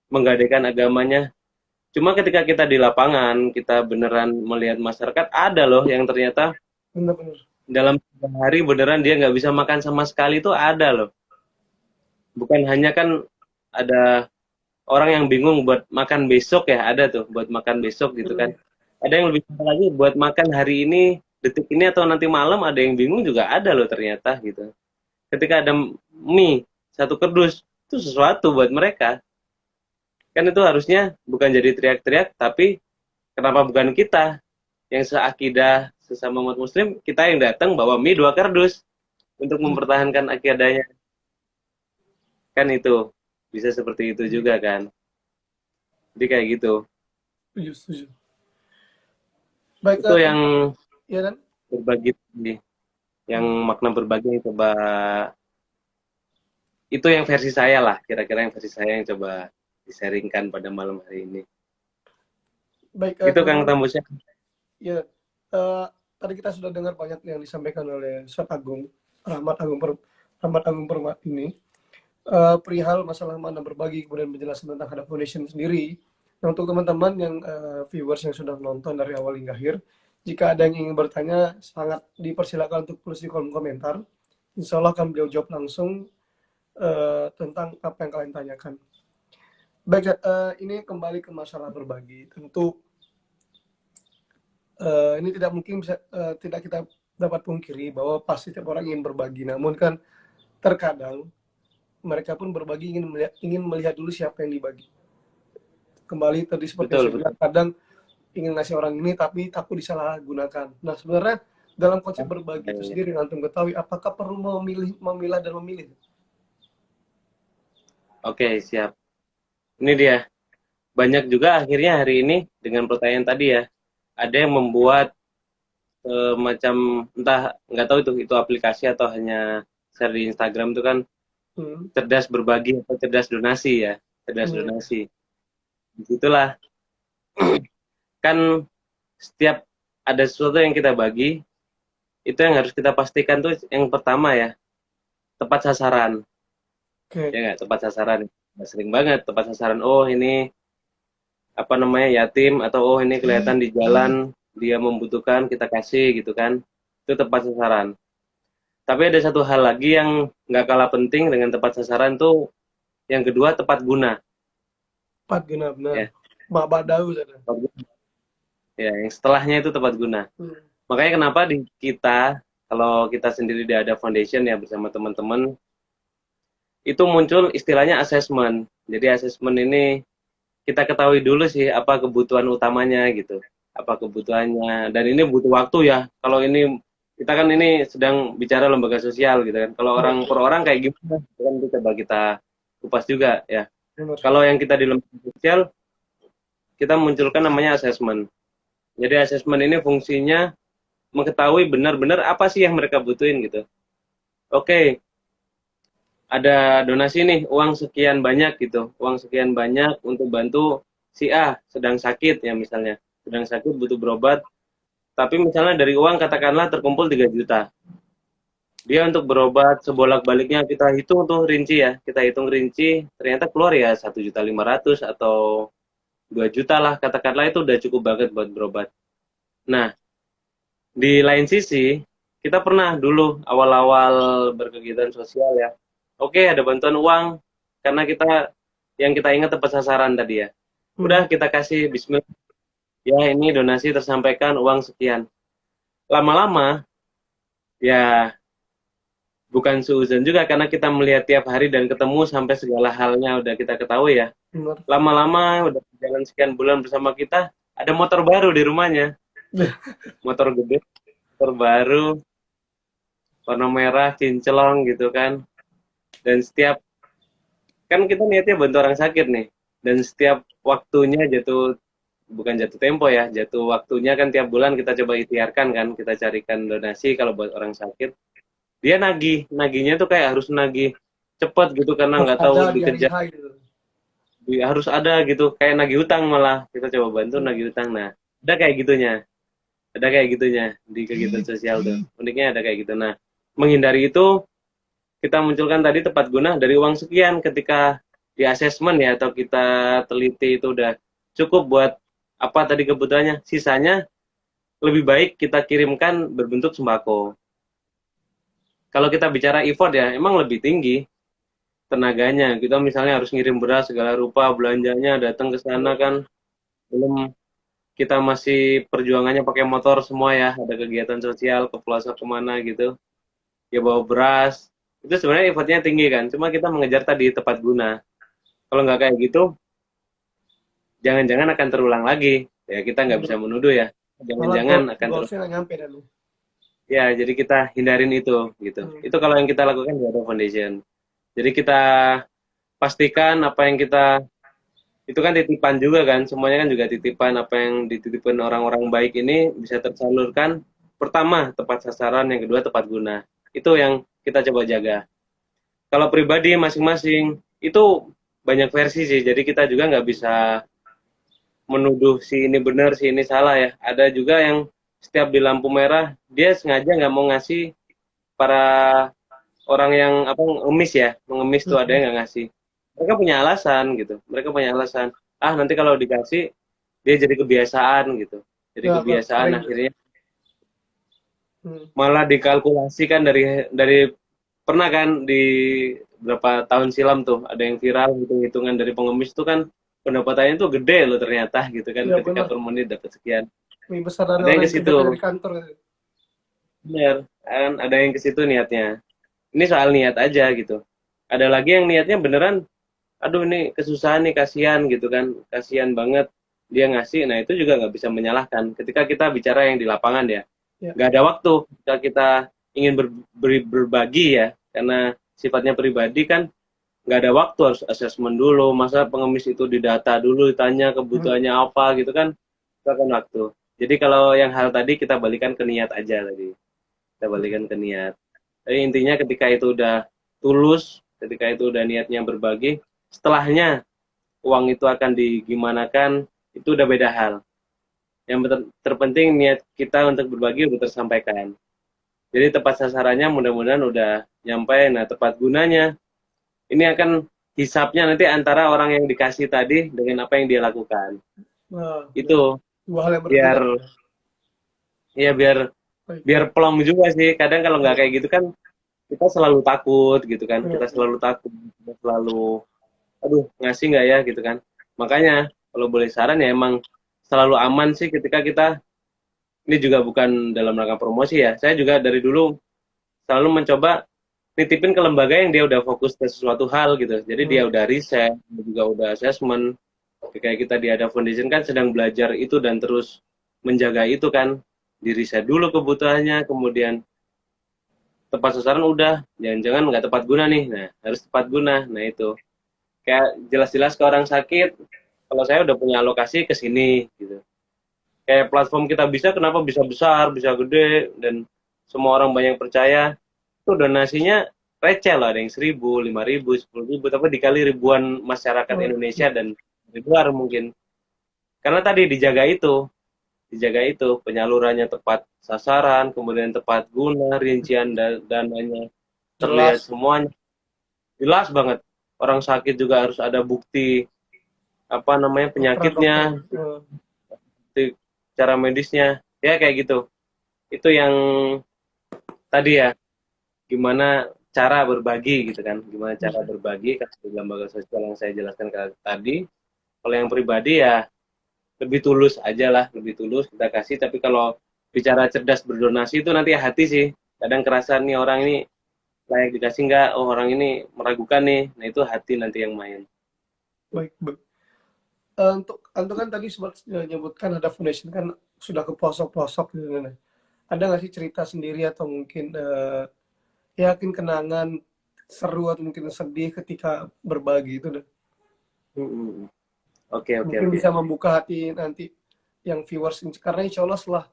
Speaker 1: menggadaikan agamanya? Cuma ketika kita di lapangan, kita beneran melihat masyarakat, ada loh yang ternyata
Speaker 2: Bener-bener.
Speaker 1: dalam sehari beneran dia nggak bisa makan sama sekali, itu ada loh. Bukan hanya kan ada orang yang bingung buat makan besok ya, ada tuh buat makan besok gitu kan.
Speaker 2: Hmm.
Speaker 1: Ada yang lebih parah lagi buat makan hari ini, detik ini atau nanti malam, ada yang bingung juga ada loh ternyata gitu. Ketika ada mie 1 kardus, itu sesuatu buat mereka. Kan itu harusnya bukan jadi teriak-teriak, tapi kenapa bukan kita yang seakidah sesama umat muslim, kita yang datang bawa mie 2 kardus untuk mempertahankan akidahnya. Kan itu bisa seperti itu juga kan. Jadi kayak gitu.
Speaker 2: Setuju, setuju. Baik,
Speaker 1: Itu yang
Speaker 2: ya kan?
Speaker 1: berbagi tadi. Yang
Speaker 2: Hmm.
Speaker 1: makna berbagi yang coba, itu yang versi saya lah, kira-kira yang versi saya yang coba disaringkan pada malam hari ini.
Speaker 2: Baik,
Speaker 1: Gitu Kang
Speaker 2: teman-teman.
Speaker 1: Tambusnya.
Speaker 2: Ya, eh, tadi kita sudah dengar banyak yang disampaikan oleh Ustaz Agung, Rahmat Agung, Rahmat Agung Permat ini. Perihal masalah mana berbagi, kemudian penjelasan tentang Hadap Foundation sendiri. Nah, untuk teman-teman yang viewers yang sudah nonton dari awal hingga akhir, jika ada yang ingin bertanya, sangat dipersilakan untuk tulis di kolom komentar. Insya Allah akan beliau jawab langsung tentang apa yang kalian tanyakan. Baik, ini kembali ke masalah berbagi. Tentu ini tidak mungkin bisa tidak kita dapat pungkiri bahwa pasti setiap orang ingin berbagi. Namun kan terkadang mereka pun berbagi ingin melihat dulu siapa yang dibagi. Kembali tadi seperti yang
Speaker 1: Betul,
Speaker 2: saya
Speaker 1: betul.
Speaker 2: bilang, kadang ingin ngasih orang ini tapi takut disalahgunakan. Nah, sebenarnya dalam konsep berbagi itu sendiri yang antum ketahui, apakah perlu memilah dan memilih?
Speaker 1: Oke, siap. Ini dia. Banyak juga akhirnya hari ini dengan pertanyaan tadi ya, ada yang membuat macam, entah nggak tahu itu aplikasi atau hanya share di Instagram itu kan,
Speaker 2: Hmm.
Speaker 1: cerdas berbagi atau cerdas donasi ya, cerdas
Speaker 2: Hmm.
Speaker 1: donasi. Disitulah kan, setiap ada sesuatu yang kita bagi, itu yang harus kita pastikan tuh yang pertama ya, tepat sasaran.
Speaker 2: Oke.
Speaker 1: Ya nggak, tepat sasaran. sering banget tepat sasaran. Oh ini apa namanya yatim, atau oh ini kelihatan di jalan dia membutuhkan, kita kasih gitu kan. Itu tepat sasaran. Tapi ada satu hal lagi yang nggak kalah penting dengan tepat sasaran tuh, yang kedua tepat guna.
Speaker 2: Tepat guna benar.
Speaker 1: Ya,
Speaker 2: Mak badau sana.
Speaker 1: tepat guna. Ya, yang setelahnya itu tepat guna.
Speaker 2: Hmm.
Speaker 1: Makanya kenapa di kita, kalau kita sendiri di Ada Foundation ya bersama teman-teman, itu muncul istilahnya assessment. Jadi assessment ini kita ketahui dulu sih apa kebutuhan utamanya gitu. Apa kebutuhannya. Dan ini butuh waktu ya. Kalau ini, kita kan ini sedang bicara lembaga sosial gitu kan. Kalau orang per orang kayak gimana, itu kan coba kita kupas juga ya.
Speaker 2: Benar.
Speaker 1: Kalau yang kita di lembaga sosial, kita munculkan namanya assessment. Jadi assessment ini fungsinya mengetahui benar-benar apa sih yang mereka butuhin gitu. Oke, ada donasi nih, uang sekian banyak gitu. Uang sekian banyak untuk bantu si A sedang sakit ya misalnya. Sedang sakit butuh berobat. Tapi misalnya dari uang katakanlah terkumpul 3 juta. Dia untuk berobat sebolak-baliknya kita hitung tuh rinci ya. Kita hitung rinci, ternyata keluar ya 1.500.000 atau 2 juta lah katakanlah, itu udah cukup banget buat berobat. Nah, di lain sisi, kita pernah dulu awal-awal berkegiatan sosial ya. Oke, ada bantuan uang karena kita yang kita ingat tepat sasaran tadi ya. Udah kita kasih bismillah. Ya, ini donasi tersampaikan uang sekian. Lama-lama ya bukan seuzon juga karena kita melihat tiap hari dan ketemu sampai segala halnya udah kita ketahui ya.
Speaker 2: Benar.
Speaker 1: Lama-lama udah jalan sekian bulan bersama kita, ada motor baru di rumahnya. Motor gede, motor baru, warna merah, kinclong gitu kan. Dan setiap, kan kita niatnya bantu orang sakit nih. Dan setiap waktunya jatuh, bukan jatuh tempo ya, jatuh waktunya kan tiap bulan kita coba ikhtiarkan kan, kita carikan donasi kalau buat orang sakit. Dia nagih, nagihnya tuh kayak harus nagih cepet gitu karena
Speaker 2: Harus
Speaker 1: nggak tahu
Speaker 2: ada di hari
Speaker 1: dikejar.
Speaker 2: H gitu.
Speaker 1: Harus ada gitu, kayak nagih utang malah. Kita coba bantu nagih utang. Nah, ada kayak gitunya. Ada kayak gitunya di kegiatan sosial tuh. Uniknya ada kayak gitu. Nah, menghindari itu, kita munculkan tadi tepat guna dari uang sekian ketika di asesmen ya, atau kita teliti itu udah cukup buat apa tadi kebutuhannya, sisanya lebih baik kita kirimkan berbentuk sembako. Kalau kita bicara effort ya emang lebih tinggi tenaganya, kita misalnya harus ngirim beras segala rupa, belanjanya datang ke sana kan, belum kita masih perjuangannya pakai motor semua ya, ada kegiatan sosial ke pelosok kemana gitu ya bawa beras, itu sebenarnya effortnya tinggi kan, cuma kita mengejar tadi tepat guna. Kalau nggak kayak gitu, jangan-jangan akan terulang lagi. Ya kita nggak bisa menuduh ya,
Speaker 2: Malah
Speaker 1: jangan-jangan akan terulang.
Speaker 2: goalsnya nggak nyampe dan.
Speaker 1: Ya, jadi kita hindarin itu gitu. Itu kalau yang kita lakukan di Auto Foundation. Jadi kita pastikan apa yang kita, itu kan titipan juga kan, semuanya kan juga titipan, apa yang dititipkan orang-orang baik ini bisa tersalurkan. Pertama tepat sasaran, yang kedua tepat guna. Itu yang kita coba jaga. Kalau pribadi masing-masing itu banyak versi sih, jadi kita juga nggak bisa menuduh si ini benar, si ini salah ya. Ada juga yang setiap di lampu merah dia sengaja nggak mau ngasih para orang yang apa mengemis ya, mengemis tuh ada yang nggak ngasih. Mereka punya alasan gitu. Mereka punya alasan. Ah nanti kalau dikasih dia jadi kebiasaan gitu. Jadi
Speaker 2: Ya,
Speaker 1: kebiasaan
Speaker 2: sering.
Speaker 1: akhirnya malah dikalkulasikan dari pernah kan di berapa tahun silam tuh ada yang viral hitung-hitungan dari pengemis tuh kan pendapatannya tuh gede loh ternyata gitu kan,
Speaker 2: Ya
Speaker 1: ketika
Speaker 2: benar.
Speaker 1: per menit dapat sekian.
Speaker 2: Lebih besar dari
Speaker 1: Ada yang
Speaker 2: orang
Speaker 1: ke
Speaker 2: yang kerja
Speaker 1: situ.
Speaker 2: dari kantor.
Speaker 1: Benar, kan ada yang ke situ niatnya. Ini soal niat aja gitu. Ada lagi yang niatnya beneran, aduh ini kesusahan nih, kasihan gitu kan, kasihan banget dia ngasih. Nah itu juga nggak bisa menyalahkan. Ketika kita bicara yang di lapangan ya,
Speaker 2: Ya.
Speaker 1: nggak ada waktu. Ketika kita ingin berbagi ya, karena sifatnya pribadi kan, nggak ada waktu, harus asesmen dulu. Masa pengemis itu didata dulu, ditanya kebutuhannya apa gitu kan, itu akan waktu. Jadi kalau yang hal tadi kita balikan ke niat aja tadi. Kita balikan ke niat. Jadi intinya ketika itu udah tulus, ketika itu udah niatnya berbagi, setelahnya uang itu akan digimanakan, itu udah beda hal. Yang terpenting niat kita untuk berbagi udah tersampaikan. Jadi tepat sasarannya mudah-mudahan udah nyampe. Nah tepat gunanya, ini akan hisapnya nanti antara orang yang dikasih tadi dengan apa yang dia lakukan.
Speaker 2: Nah,
Speaker 1: Itu
Speaker 2: dua hal yang berbeda.
Speaker 1: biar ya biar
Speaker 2: Baik,
Speaker 1: biar
Speaker 2: baik.
Speaker 1: plong juga sih. Kadang kalau nggak
Speaker 2: Iya,
Speaker 1: kayak gitu kan kita selalu takut gitu kan.
Speaker 2: iya,
Speaker 1: Kita
Speaker 2: iya.
Speaker 1: selalu takut, kita selalu aduh ngasih nggak ya gitu kan. Makanya kalau boleh saran ya emang selalu aman sih ketika kita ini juga bukan dalam rangka promosi ya. Saya juga dari dulu selalu mencoba nitipin ke lembaga yang dia udah fokus ke sesuatu hal gitu. Jadi dia
Speaker 2: Hmm,
Speaker 1: udah riset, dia juga udah assessment. Kayak kita di Ada Foundation kan sedang belajar itu dan terus menjaga itu kan. Di riset dulu kebutuhannya, kemudian tepat sasaran udah, jangan-jangan nggak tepat guna nih. Nah, harus tepat guna. Nah, itu. Kayak jelas-jelas ke orang sakit, kalau saya udah punya alokasi ke sini gitu. Kayak platform kita bisa, kenapa bisa besar, bisa gede, dan semua orang banyak percaya, itu donasinya receh loh, ada yang 1.000, 5.000, 10.000, tapi dikali ribuan masyarakat
Speaker 2: oh,
Speaker 1: Indonesia dan di luar mungkin. Karena tadi dijaga itu penyalurannya tepat sasaran, kemudian tepat guna, rincian dananya terlihat
Speaker 2: jelas.
Speaker 1: semuanya jelas banget. Orang sakit juga harus ada bukti apa namanya
Speaker 2: Dokteran dokter.
Speaker 1: penyakitnya, bukti cara medisnya, ya kayak gitu. Itu yang tadi ya, gimana cara berbagi gitu kan, gimana cara
Speaker 2: Iya.
Speaker 1: berbagi di lembaga sosial yang saya jelaskan tadi. Kalau yang pribadi ya lebih tulus aja lah, lebih tulus kita kasih. Tapi kalau bicara cerdas berdonasi itu nanti hati sih. Kadang kerasa nih orang ini layak dikasih nggak, oh orang ini meragukan nih. Nah itu hati nanti yang main.
Speaker 2: Baik, baik. Untuk kan tadi sempat menyebutkan ada foundation kan sudah ke pelosok-pelosok gitu kan. Ada nggak sih cerita sendiri atau mungkin yakin kenangan seru atau mungkin sedih ketika berbagi itu deh.
Speaker 1: Hmm. Oke, oke,
Speaker 2: Mungkin
Speaker 1: oke.
Speaker 2: bisa membuka hati nanti yang viewers karena insya Allah setelah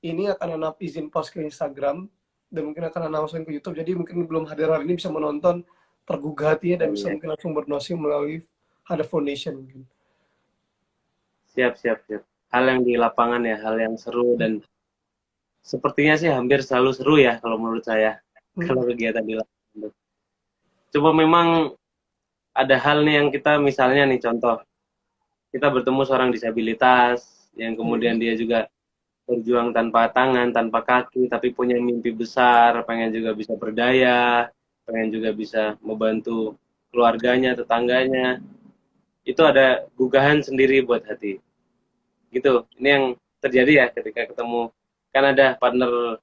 Speaker 2: ini akan anak izin post ke Instagram dan mungkin akan anak masukin ke YouTube, jadi mungkin belum hadir hari ini bisa menonton tergugah hatinya
Speaker 1: Oh,
Speaker 2: dan bisa
Speaker 1: iya.
Speaker 2: mungkin langsung berdonasi melalui Hada Foundation mungkin.
Speaker 1: Siap, siap, siap. Hal yang di lapangan ya, hal yang seru dan sepertinya sih hampir selalu seru ya kalau menurut saya. Kalau
Speaker 2: Hmm.
Speaker 1: kegiatan di lapangan. Cuma memang ada hal nih yang kita misalnya nih contoh, kita bertemu seorang disabilitas yang kemudian
Speaker 2: Iya.
Speaker 1: dia juga berjuang tanpa tangan, tanpa kaki, tapi punya mimpi besar, pengen juga bisa berdaya, pengen juga bisa membantu keluarganya, tetangganya. Itu ada gugahan sendiri buat hati. Gitu. Ini yang terjadi ya ketika ketemu. Kan ada partner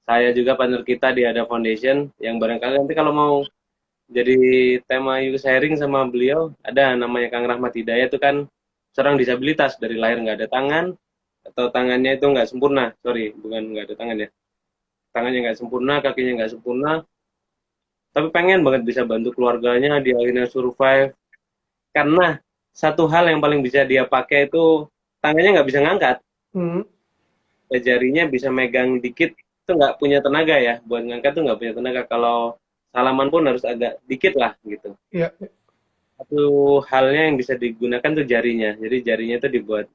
Speaker 1: saya juga, partner kita di Ada Foundation, yang barangkali nanti kalau mau jadi tema you sharing sama beliau, ada namanya Kang Rahmat Hidayat itu kan seorang disabilitas dari lahir nggak ada tangan atau tangannya itu nggak sempurna, sorry bukan nggak ada tangan ya, tangannya nggak sempurna, kakinya nggak sempurna, tapi pengen banget bisa bantu keluarganya, dia akhirnya survive karena satu hal yang paling bisa dia pakai itu tangannya nggak bisa ngangkat,
Speaker 2: Hmm.
Speaker 1: jarinya bisa megang dikit, itu nggak punya tenaga ya, buat ngangkat tuh nggak punya tenaga, kalau salaman pun harus agak dikit lah gitu.
Speaker 2: Iya.
Speaker 1: Satu halnya yang bisa digunakan tuh jarinya. Jadi jarinya itu dibuat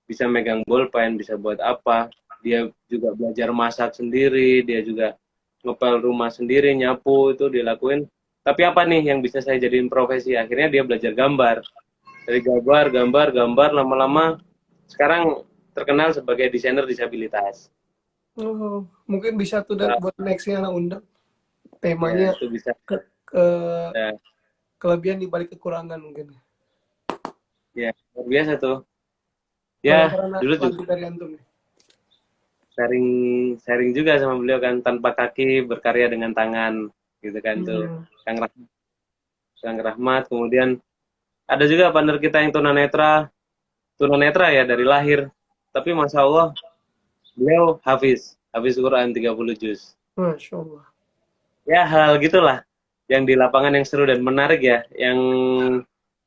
Speaker 1: bisa megang bolpen, bisa buat apa. Dia juga belajar masak sendiri, dia juga ngepel rumah sendiri, nyapu itu dilakuin. Tapi apa nih yang bisa saya jadiin profesi? Akhirnya dia belajar gambar. Dari gambar, gambar, gambar, lama-lama sekarang terkenal sebagai desainer disabilitas.
Speaker 2: Oh, mungkin bisa tuh dan
Speaker 1: Nah,
Speaker 2: buat nextnya anak undang
Speaker 1: ya
Speaker 2: temanya
Speaker 1: itu bisa.
Speaker 2: ke, ke
Speaker 1: Ya,
Speaker 2: kelebihan di balik kekurangan mungkin.
Speaker 1: ya luar biasa tuh. Ya,
Speaker 2: Komentar anak
Speaker 1: dulu juga
Speaker 2: lanjut dari antum nih.
Speaker 1: sharing sharing juga sama beliau kan, tanpa kaki berkarya dengan tangan gitu kan tuh
Speaker 2: Hmm.
Speaker 1: Kang Rahmat, Kang Rahmat. Kemudian ada juga partner kita yang tunanetra ya dari lahir, tapi masya Allah beliau hafiz hafiz Quran 30 juz.
Speaker 2: Masya Allah.
Speaker 1: Ya hal gitulah yang di lapangan yang seru dan menarik ya, yang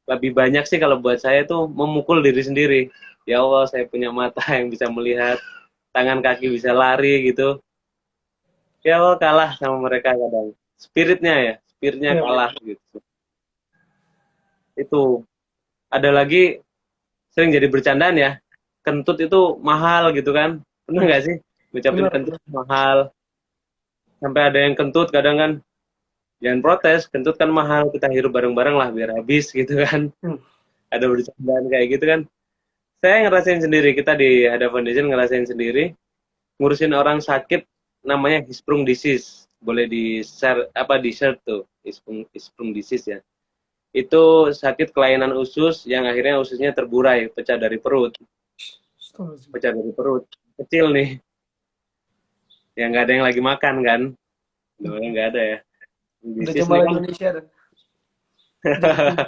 Speaker 1: lebih banyak sih kalau buat saya itu memukul diri sendiri. Ya Allah, saya punya mata yang bisa melihat, tangan kaki bisa lari gitu. Ya Allah, kalah sama mereka kadang. Spiritnya
Speaker 2: Ya,
Speaker 1: kalah gitu. Itu ada lagi sering jadi bercandaan ya. Kentut itu mahal gitu kan. Pernah
Speaker 2: ya.
Speaker 1: nggak sih ngucapin
Speaker 2: Benar,
Speaker 1: kentut
Speaker 2: benar.
Speaker 1: mahal? Sampai ada yang kentut kadang kan jangan protes, kentut kan mahal, kita hirup bareng-bareng lah biar habis gitu kan.
Speaker 2: Hmm.
Speaker 1: Ada bercandaan kayak gitu kan. Saya ngerasain sendiri, kita di Hada Foundation ngerasain sendiri, ngurusin orang sakit namanya Hirschsprung disease. Boleh di-share di-share tuh, Hirschsprung disease ya. Itu sakit kelainan usus yang akhirnya ususnya terburai, pecah dari perut.
Speaker 2: Astagfirullahaladzim.
Speaker 1: Pecah dari perut. Kecil nih. Ya nggak ada yang lagi makan kan. Namanya nggak ada ya.
Speaker 2: Udah
Speaker 1: Disease nih
Speaker 2: Jamal
Speaker 1: kan
Speaker 2: Indonesia dan jadi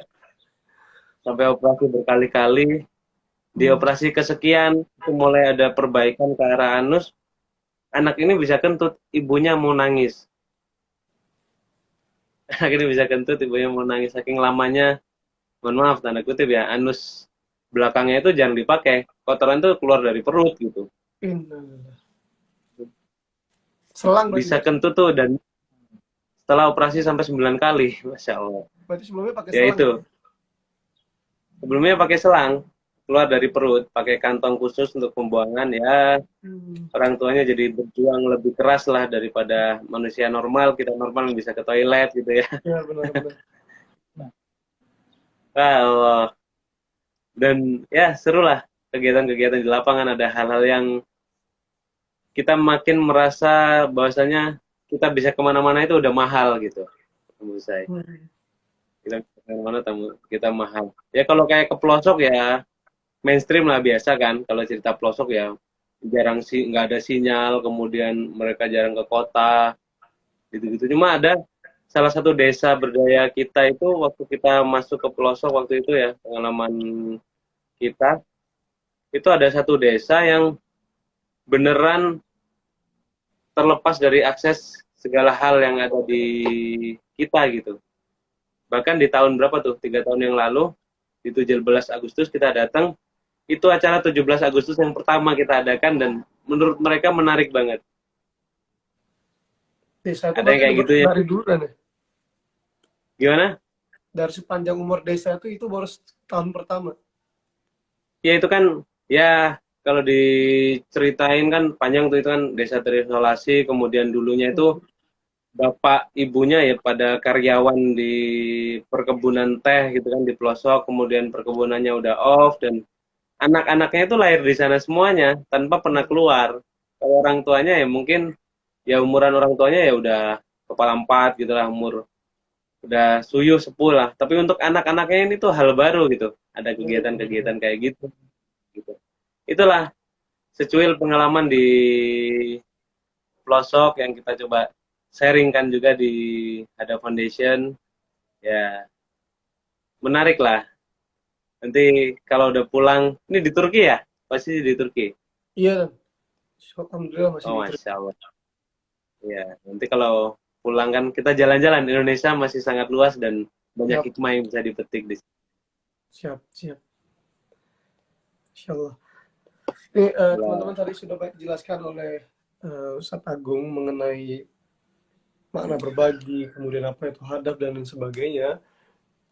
Speaker 1: sampai operasi berkali-kali. Di
Speaker 2: hmm.
Speaker 1: operasi kesekian, itu mulai ada perbaikan ke arah anus. Anak ini bisa kentut, ibunya mau nangis. Anak ini bisa kentut, ibunya mau nangis. Saking lamanya, mohon maaf, tanda kutip ya, anus belakangnya itu jangan dipakai. Kotoran itu keluar dari perut gitu.
Speaker 2: Innalillah. Selang berarti
Speaker 1: Bisa
Speaker 2: ya?
Speaker 1: kentut tuh, dan setelah operasi sampai 9 kali. Masya Allah.
Speaker 2: Berarti sebelumnya pakai
Speaker 1: Ya
Speaker 2: selang
Speaker 1: itu,
Speaker 2: ya?
Speaker 1: sebelumnya pakai selang, keluar dari perut, pakai kantong khusus untuk pembuangan ya.
Speaker 2: Hmm.
Speaker 1: Orang tuanya jadi berjuang lebih keras lah daripada manusia normal, kita normal yang bisa ke toilet gitu ya.
Speaker 2: Ya benar-benar.
Speaker 1: Wah, dan ya seru lah kegiatan-kegiatan di lapangan, ada hal-hal yang kita makin merasa bahwasanya kita bisa kemana-mana itu udah mahal gitu menurut saya.
Speaker 2: Hmm.
Speaker 1: Kita bisa kemana-mana kita mahal ya. Kalau kayak ke pelosok ya mainstream lah biasa kan. Kalau cerita pelosok ya jarang sih, nggak ada sinyal, kemudian mereka jarang ke kota gitu-gitu. Cuma ada salah satu desa berdaya kita itu waktu kita masuk ke pelosok waktu itu ya, pengalaman kita itu ada satu desa yang beneran terlepas dari akses segala hal yang ada di kita gitu. Bahkan di tahun berapa tuh, 3 tahun yang lalu, di 17 Agustus kita datang, itu acara 17 Agustus yang pertama kita adakan dan menurut mereka menarik banget.
Speaker 2: Desa itu
Speaker 1: Ada yang
Speaker 2: berarti
Speaker 1: kayak gitu ya.
Speaker 2: dari dulu dan ya?
Speaker 1: Gimana?
Speaker 2: Dari sepanjang umur desa itu baru tahun pertama.
Speaker 1: Ya itu kan, ya kalau diceritain kan panjang tuh, itu kan desa terisolasi, kemudian dulunya itu bapak ibunya ya pada karyawan di perkebunan teh gitu kan di pelosok, kemudian perkebunannya udah off dan anak-anaknya itu lahir di sana semuanya tanpa pernah keluar. Kalau orang tuanya ya mungkin ya umuran orang tuanya ya udah kepala empat gitu lah, umur udah suyuh sepuh lah. Tapi untuk anak-anaknya ini tuh hal baru gitu. Ada kegiatan-kegiatan kayak gitu. Gitu. Itulah secuil pengalaman di pelosok yang kita coba sharingkan juga di Hada Foundation. Ya menarik lah. Nanti kalau udah pulang, ini di Turki ya? Pasti di Turki.
Speaker 2: Iya dan alhamdulillah masih
Speaker 1: Oh,
Speaker 2: diterima.
Speaker 1: Masya Allah. Ya, nanti kalau pulang kan kita jalan-jalan. Indonesia masih sangat luas dan banyak
Speaker 2: Siap,
Speaker 1: hikmah yang bisa dipetik di sini.
Speaker 2: siap, siap. Insyaallah. Ini
Speaker 1: Kalau
Speaker 2: teman-teman tadi sudah banyak dijelaskan oleh Ustadz Agung mengenai makna berbagi, kemudian apa itu hadap dan lain sebagainya.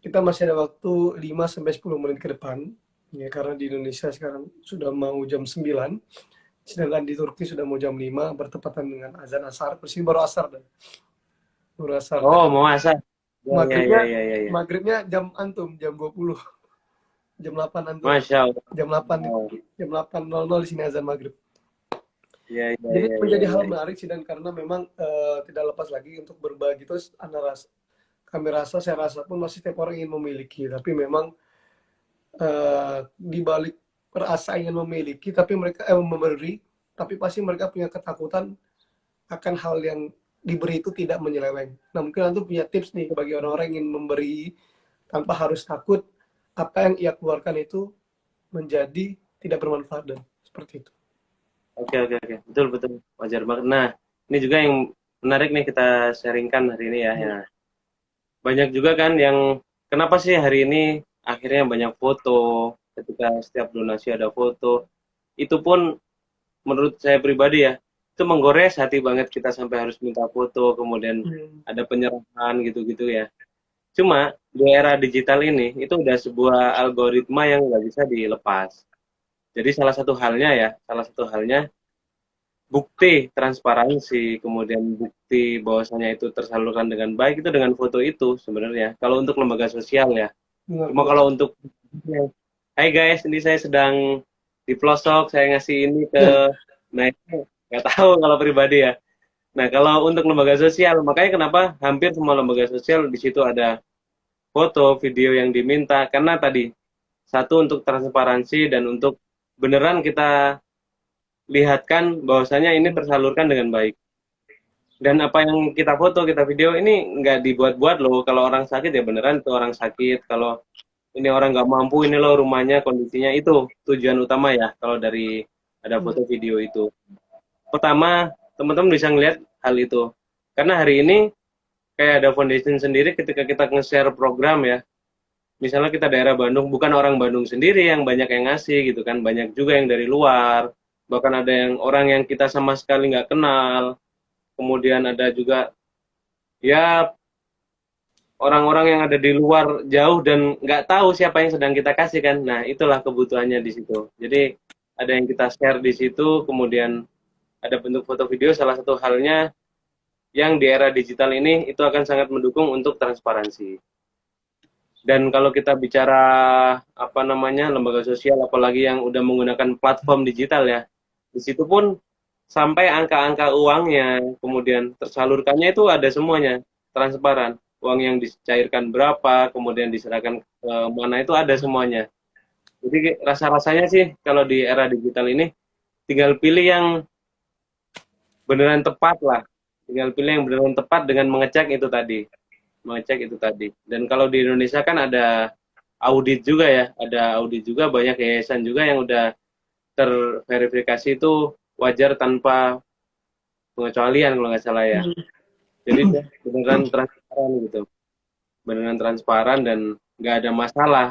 Speaker 2: Kita masih ada waktu 5 sampai 10 menit ke depan. Ya, karena di Indonesia sekarang sudah mau jam 9, sedangkan di Turki sudah mau jam 5 bertepatan dengan azan asar. Persis baru asar dan baru asar.
Speaker 1: oh, mau masak. Ya, ya,
Speaker 2: Maghribnya
Speaker 1: ya, ya, ya, ya.
Speaker 2: maghribnya jam antum jam 20, jam 8 antum.
Speaker 1: Masya Allah.
Speaker 2: Jam 8
Speaker 1: Oh,
Speaker 2: jam 8.00 di sini azan maghrib.
Speaker 1: ya, ya,
Speaker 2: Jadi
Speaker 1: ya, ya,
Speaker 2: menjadi hal
Speaker 1: ya.
Speaker 2: menarik sih dan karena memang tidak lepas lagi untuk berbagi terus kami rasa saya rasa pun masih setiap orang ingin memiliki tapi memang di balik rasa ingin memiliki tapi mereka memberi tapi pasti mereka punya ketakutan akan hal yang diberi itu tidak menyeleweng. Nah mungkin nanti punya tips nih bagi orang-orang yang ingin memberi tanpa harus takut apa yang ia keluarkan itu menjadi tidak bermanfaat dan seperti itu.
Speaker 1: Oke, oke, oke. Betul, betul. Wajar banget. Nah, ini juga yang menarik nih kita sharingkan hari ini ya. Ya. Banyak juga kan yang, kenapa sih hari ini akhirnya banyak foto, ketika setiap donasi ada foto. Itu pun menurut saya pribadi ya, itu menggores hati banget kita sampai harus minta foto, kemudian
Speaker 2: Hmm.
Speaker 1: ada penyerahan gitu-gitu ya. Cuma di era digital ini, itu udah sebuah algoritma yang nggak bisa dilepas. Jadi salah satu halnya ya, salah satu halnya bukti transparansi, kemudian bukti bahwasanya itu tersalurkan dengan baik itu dengan foto itu sebenarnya. Kalau untuk lembaga sosial ya. Cuma
Speaker 2: Benar-benar.
Speaker 1: kalau untuk Hai guys, ini saya sedang di pelosok, saya ngasih ini ke, nah itu nggak tahu kalau pribadi ya. Nah kalau untuk lembaga sosial, makanya kenapa hampir semua lembaga sosial di situ ada foto, video yang diminta, karena tadi satu untuk transparansi dan untuk beneran kita lihatkan bahwasanya ini tersalurkan dengan baik. Dan apa yang kita foto, kita video ini nggak dibuat-buat loh. Kalau orang sakit ya beneran itu orang sakit. Kalau ini orang nggak mampu, ini loh rumahnya, kondisinya itu tujuan utama ya. Kalau dari ada foto video itu. Pertama, teman-teman bisa ngeliat hal itu. Karena hari ini kayak ada foundation sendiri ketika kita nge-share program ya. Misalnya kita daerah Bandung, bukan orang Bandung sendiri yang banyak yang ngasih gitu kan. Banyak juga yang dari luar. Bahkan ada yang orang yang kita sama sekali nggak kenal. Kemudian ada juga ya orang-orang yang ada di luar jauh dan nggak tahu siapa yang sedang kita kasih kan. Nah, itulah kebutuhannya di situ. Jadi ada yang kita share di situ, kemudian ada bentuk foto video, salah satu halnya yang di era digital ini itu akan sangat mendukung untuk transparansi. Dan kalau kita bicara apa namanya lembaga sosial, apalagi yang udah menggunakan platform digital ya, di situ pun sampai angka-angka uangnya, kemudian tersalurkannya itu ada semuanya, transparan. Uang yang dicairkan berapa, kemudian diserahkan ke mana itu ada semuanya. Jadi rasa-rasanya sih kalau di era digital ini tinggal pilih yang beneran tepat lah. Tinggal pilih yang beneran tepat dengan mengecek itu tadi. Mengecek itu tadi. Dan kalau di Indonesia kan ada audit juga ya, ada audit juga, banyak yayasan juga yang udah terverifikasi itu wajar tanpa pengecualian kalau nggak salah ya. Jadi beneran transparan gitu, beneran transparan dan nggak ada masalah.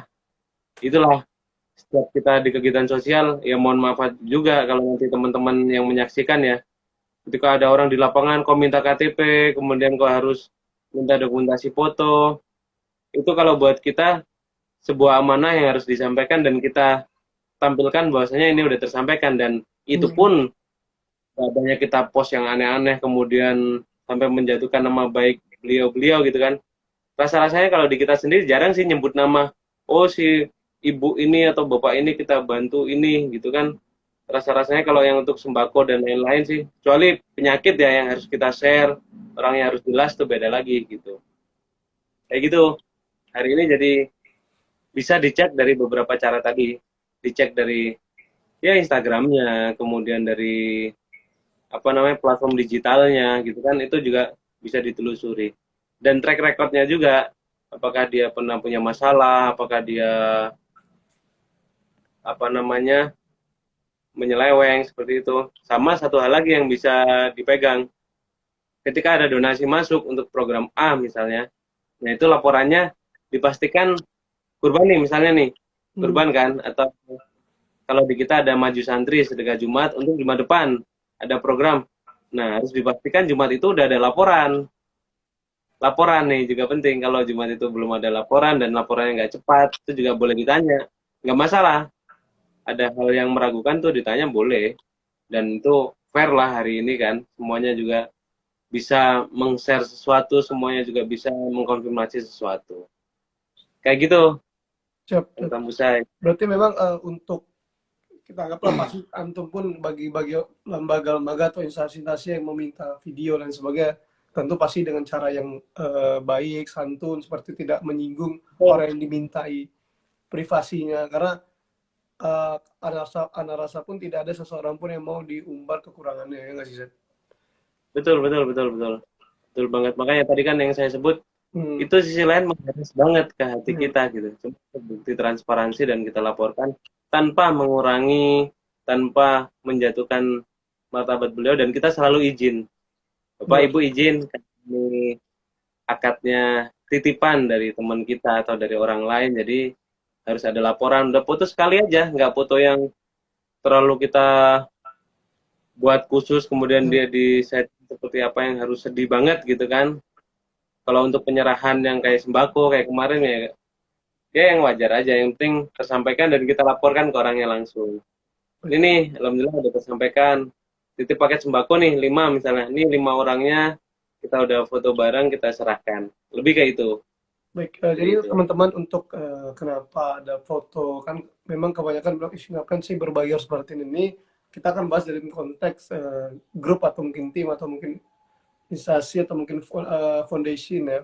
Speaker 1: Itulah setiap kita di kegiatan sosial, ya mohon maaf juga kalau nanti teman-teman yang menyaksikan ya, ketika ada orang di lapangan kok minta KTP, kemudian kok harus minta dokumentasi foto, itu kalau buat kita sebuah amanah yang harus disampaikan dan kita tampilkan bahwasanya ini udah tersampaikan dan itu pun banyak kita post yang aneh-aneh kemudian sampai menjatuhkan nama baik beliau-beliau gitu kan. Rasa-rasanya kalau di kita sendiri jarang sih nyebut nama, oh si ibu ini atau bapak ini kita bantu ini gitu kan. Rasa-rasanya kalau yang untuk sembako dan lain-lain sih, kecuali penyakit ya yang harus kita share, orang yang harus jelas tuh beda lagi gitu. Kayak gitu. Hari ini jadi bisa dicek dari beberapa cara tadi. Dicek dari ya Instagramnya, kemudian dari apa namanya platform digitalnya gitu kan, itu juga bisa ditelusuri. Dan track recordnya juga, apakah dia pernah punya masalah, apakah dia apa namanya menyeleweng seperti itu. Sama satu hal lagi yang bisa dipegang, ketika ada donasi masuk untuk program A misalnya, nah itu laporannya dipastikan kurban nih misalnya nih, kurban kan, atau kalau di kita ada maju santri sedekah Jumat untuk Jumat depan ada program. Nah, harus dipastikan Jumat itu udah ada laporan. Laporan nih juga penting. Kalau Jumat itu belum ada laporan dan laporannya nggak cepat, itu juga boleh ditanya. Nggak masalah. Ada hal yang meragukan tuh ditanya boleh. Dan itu fair lah hari ini kan. Semuanya juga bisa meng-share sesuatu, semuanya juga bisa mengkonfirmasi sesuatu. Kayak gitu,
Speaker 2: Siap.
Speaker 1: Kang Busai.
Speaker 2: Berarti memang untuk kita anggaplah pasti antum pun bagi lembaga-lembaga atau instansi-instansi yang meminta video dan sebagainya, tentu pasti dengan cara yang baik, santun, seperti tidak menyinggung orang yang dimintai privasinya. Karena ana rasa pun tidak ada seseorang pun yang mau diumbar kekurangannya, ya nggak sih, Zed?
Speaker 1: Betul, betul, betul, betul. Betul banget. Makanya tadi kan yang saya sebut, itu sisi lain menggaris banget ke hati kita gitu. Cuma bukti transparansi dan kita laporkan tanpa mengurangi, tanpa menjatuhkan martabat beliau dan kita selalu izin. Bapak Ibu izin ini akadnya titipan dari teman kita atau dari orang lain, jadi harus ada laporan. Udah foto sekali aja, nggak foto yang terlalu kita buat khusus kemudian dia di set seperti apa yang harus sedih banget gitu kan. Kalau untuk penyerahan yang kayak sembako kayak kemarin ya, ya yang wajar aja, yang penting tersampaikan dan kita laporkan ke orangnya langsung. Ini alhamdulillah udah tersampaikan. titip paket sembako nih 5 misalnya, ini 5 orangnya kita udah foto bareng kita serahkan, lebih kayak itu.
Speaker 2: Baik,
Speaker 1: Kayak
Speaker 2: jadi
Speaker 1: gitu.
Speaker 2: teman-teman untuk kenapa ada foto kan memang kebanyakan bilang isi ngapain sih berbayar seperti ini. Kita akan bahas dari konteks grup atau mungkin tim atau mungkin instansi atau mungkin foundation ya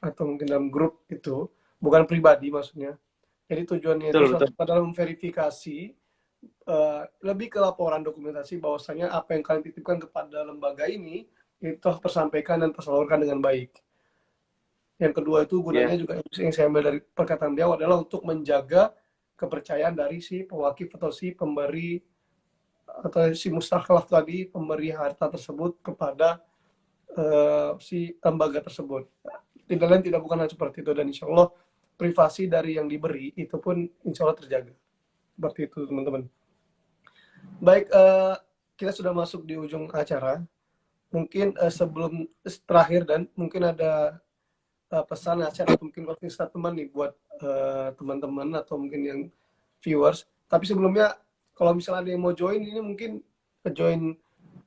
Speaker 2: atau mungkin dalam grup itu bukan pribadi maksudnya. Jadi tujuannya itu
Speaker 1: Betul betul.
Speaker 2: adalah memverifikasi lebih ke laporan dokumentasi bahwasanya apa yang kalian titipkan kepada lembaga ini itu tersampaikan dan tersalurkan dengan baik. Yang kedua itu gunanya
Speaker 1: Ya,
Speaker 2: juga yang saya ambil dari perkataan beliau adalah untuk menjaga kepercayaan dari si pewakif atau si pemberi atau si mustakhlaf tadi pemberi harta tersebut kepada si lembaga tersebut. Tidak lain tidak bukan hal seperti itu dan insya Allah privasi dari yang diberi itu pun insya Allah terjaga. Seperti itu teman-teman. Baik, kita sudah masuk di ujung acara. Mungkin sebelum terakhir dan mungkin ada pesan nasihat atau mungkin closing statement nih buat teman-teman atau mungkin yang viewers. Tapi sebelumnya kalau misalnya ada yang mau join ini mungkin join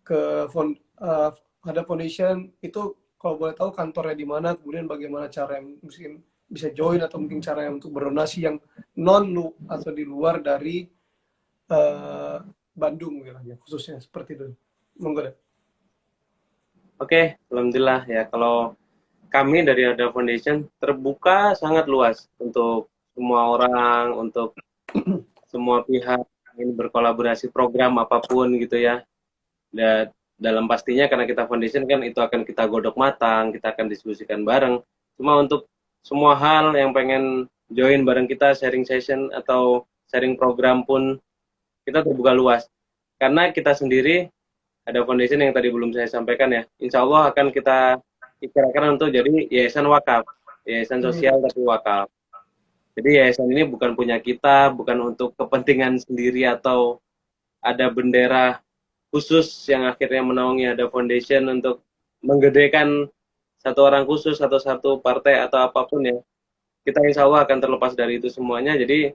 Speaker 2: ke ada foundation itu kalau boleh tahu kantornya di mana, kemudian bagaimana cara yang mungkin bisa join atau mungkin cara yang untuk berdonasi yang non lu atau di luar dari eh, Bandung wilayahnya khususnya seperti itu. Monggo deh.
Speaker 1: oke, alhamdulillah ya kalau kami dari Ada Foundation terbuka sangat luas untuk semua orang, untuk semua pihak yang ingin berkolaborasi program apapun gitu ya. Dan dalam pastinya karena kita foundation kan itu akan kita godok matang, kita akan diskusikan bareng. Cuma untuk semua hal yang pengen join bareng kita, sharing session atau sharing program pun kita terbuka luas. Karena kita sendiri ada foundation yang tadi belum saya sampaikan ya. Insya Allah akan kita bicarakan untuk jadi yayasan wakaf, yayasan sosial tapi wakaf. Jadi yayasan ini bukan punya kita, bukan untuk kepentingan sendiri atau ada bendera khusus yang akhirnya menaungi ada foundation untuk menggedekan satu orang khusus atau satu partai atau apapun ya. Kita insya Allah akan terlepas dari itu semuanya. Jadi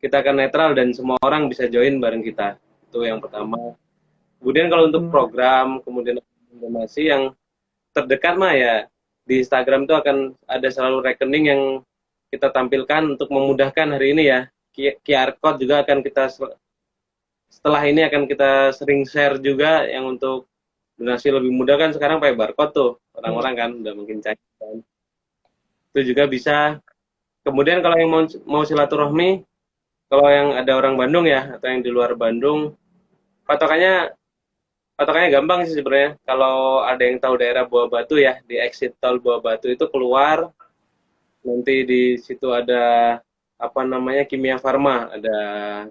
Speaker 1: kita akan netral dan semua orang bisa join bareng kita. Itu yang pertama. Kemudian kalau untuk program, kemudian informasi yang terdekat mah ya di Instagram itu akan ada selalu rekening yang kita tampilkan untuk memudahkan hari ini ya. QR code juga akan kita setelah ini akan kita sering share juga yang untuk donasi lebih mudah kan sekarang pakai barcode tuh orang-orang kan udah mungkin canggih kan. Itu juga bisa. Kemudian kalau yang mau silaturahmi, kalau yang ada orang Bandung ya atau yang di luar Bandung, patokannya patokannya gampang sih sebenarnya. Kalau ada yang tahu daerah Buah Batu ya, di exit tol Buah Batu itu keluar, nanti di situ ada apa namanya Kimia Farma, ada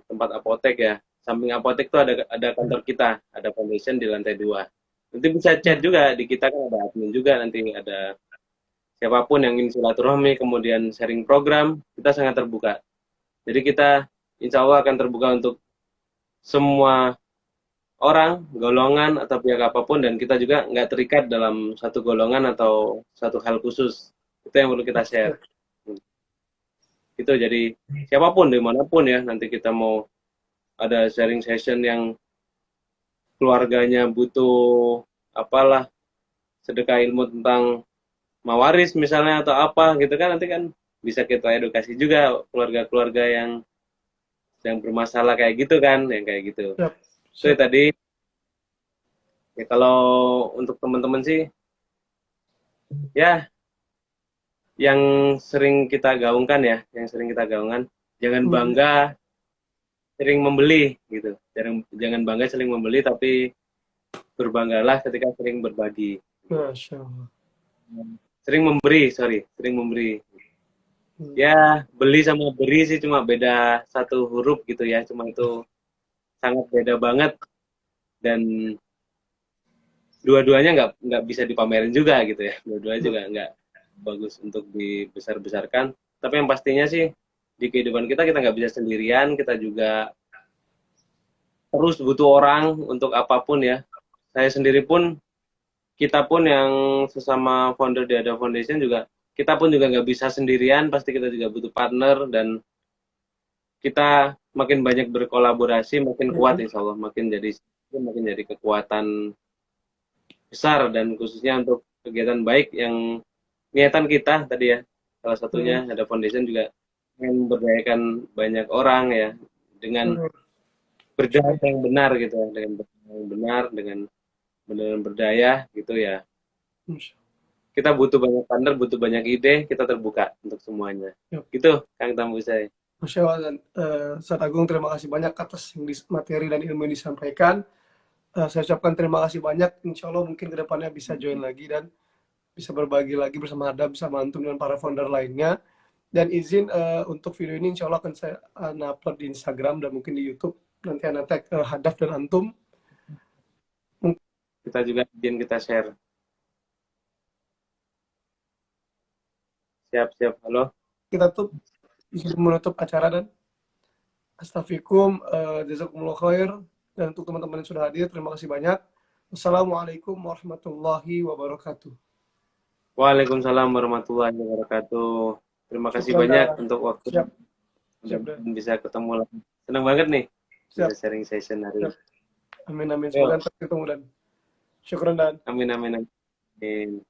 Speaker 1: tempat apotek ya. Samping apotek tuh ada kantor kita, ada foundation di lantai 2. Nanti bisa chat juga di kita kan ada admin juga nanti ada siapapun yang ingin silaturahmi kemudian sharing program kita sangat terbuka. Jadi kita insya Allah akan terbuka untuk semua orang, golongan atau pihak apapun dan kita juga nggak terikat dalam satu golongan atau satu hal khusus. Itu yang perlu kita share. Itu jadi siapapun dimanapun ya nanti kita mau ada sharing session yang keluarganya butuh apalah sedekah ilmu tentang mawaris misalnya atau apa gitu kan nanti kan bisa kita edukasi juga keluarga-keluarga yang bermasalah kayak gitu kan yang kayak gitu.
Speaker 2: Siap,
Speaker 1: So
Speaker 2: siap.
Speaker 1: tadi ya kalau untuk teman-teman sih ya yang sering kita gaungkan ya, yang sering kita gaungkan jangan bangga sering membeli gitu. Jangan bangga sering membeli tapi berbanggalah ketika sering berbagi.
Speaker 2: Masya Allah.
Speaker 1: Sering memberi, sorry, sering memberi. Ya, beli sama beri sih cuma beda satu huruf gitu ya, cuma itu sangat beda banget dan dua-duanya nggak bisa dipamerin juga gitu ya, dua-duanya juga nggak bagus untuk dibesar-besarkan. Tapi yang pastinya sih di kehidupan kita nggak bisa sendirian, kita juga terus butuh orang untuk apapun ya. Saya sendiri pun kita pun yang sesama founder di Ada Foundation juga kita pun juga nggak bisa sendirian, pasti kita juga butuh partner dan kita makin banyak berkolaborasi makin kuat insya Allah makin jadi itu makin jadi kekuatan besar, dan khususnya untuk kegiatan baik yang niatan kita tadi ya, salah satunya
Speaker 2: Hmm,
Speaker 1: ada foundation juga ingin memberdayakan banyak orang ya, dengan
Speaker 2: hmm,
Speaker 1: berdaya yang benar gitu ya, dengan berdaya yang benar, dengan benar berdaya gitu ya.
Speaker 2: Masya
Speaker 1: Kita butuh banyak partner, butuh banyak ide, kita terbuka untuk semuanya.
Speaker 2: ya.
Speaker 1: Gitu, Kang Tambusai.
Speaker 2: Masya Allah. Dan Ustadz Agung, terima kasih banyak atas materi dan ilmu yang disampaikan. Saya ucapkan terima kasih banyak. Insya Allah mungkin kedepannya bisa join lagi dan bisa berbagi lagi bersama Adam, bersama Antum dan para founder lainnya. Dan izin untuk video ini insya Allah akan saya upload di Instagram dan mungkin di YouTube. Nanti anak tag Hadaf dan Antum. Mungkin
Speaker 1: Kita juga izin kita share. Siap-siap. Halo.
Speaker 2: kita tuh izin menutup acara dan astaghfirullahaladzim, jazakumullah khair. Dan untuk teman-teman yang sudah hadir, terima kasih banyak. Wassalamualaikum warahmatullahi wabarakatuh.
Speaker 1: Waalaikumsalam warahmatullahi wabarakatuh. Terima kasih
Speaker 2: Syukran
Speaker 1: banyak
Speaker 2: dan
Speaker 1: untuk waktu.
Speaker 2: siap, siap dan
Speaker 1: Mudah-mudahan bisa ketemu lagi. Senang banget nih bisa
Speaker 2: siap,
Speaker 1: sharing session hari
Speaker 2: siap.
Speaker 1: ini.
Speaker 2: Amin amin. Semoga
Speaker 1: Yuk,
Speaker 2: nanti ketemu dan syukran dan
Speaker 1: amin amin amin.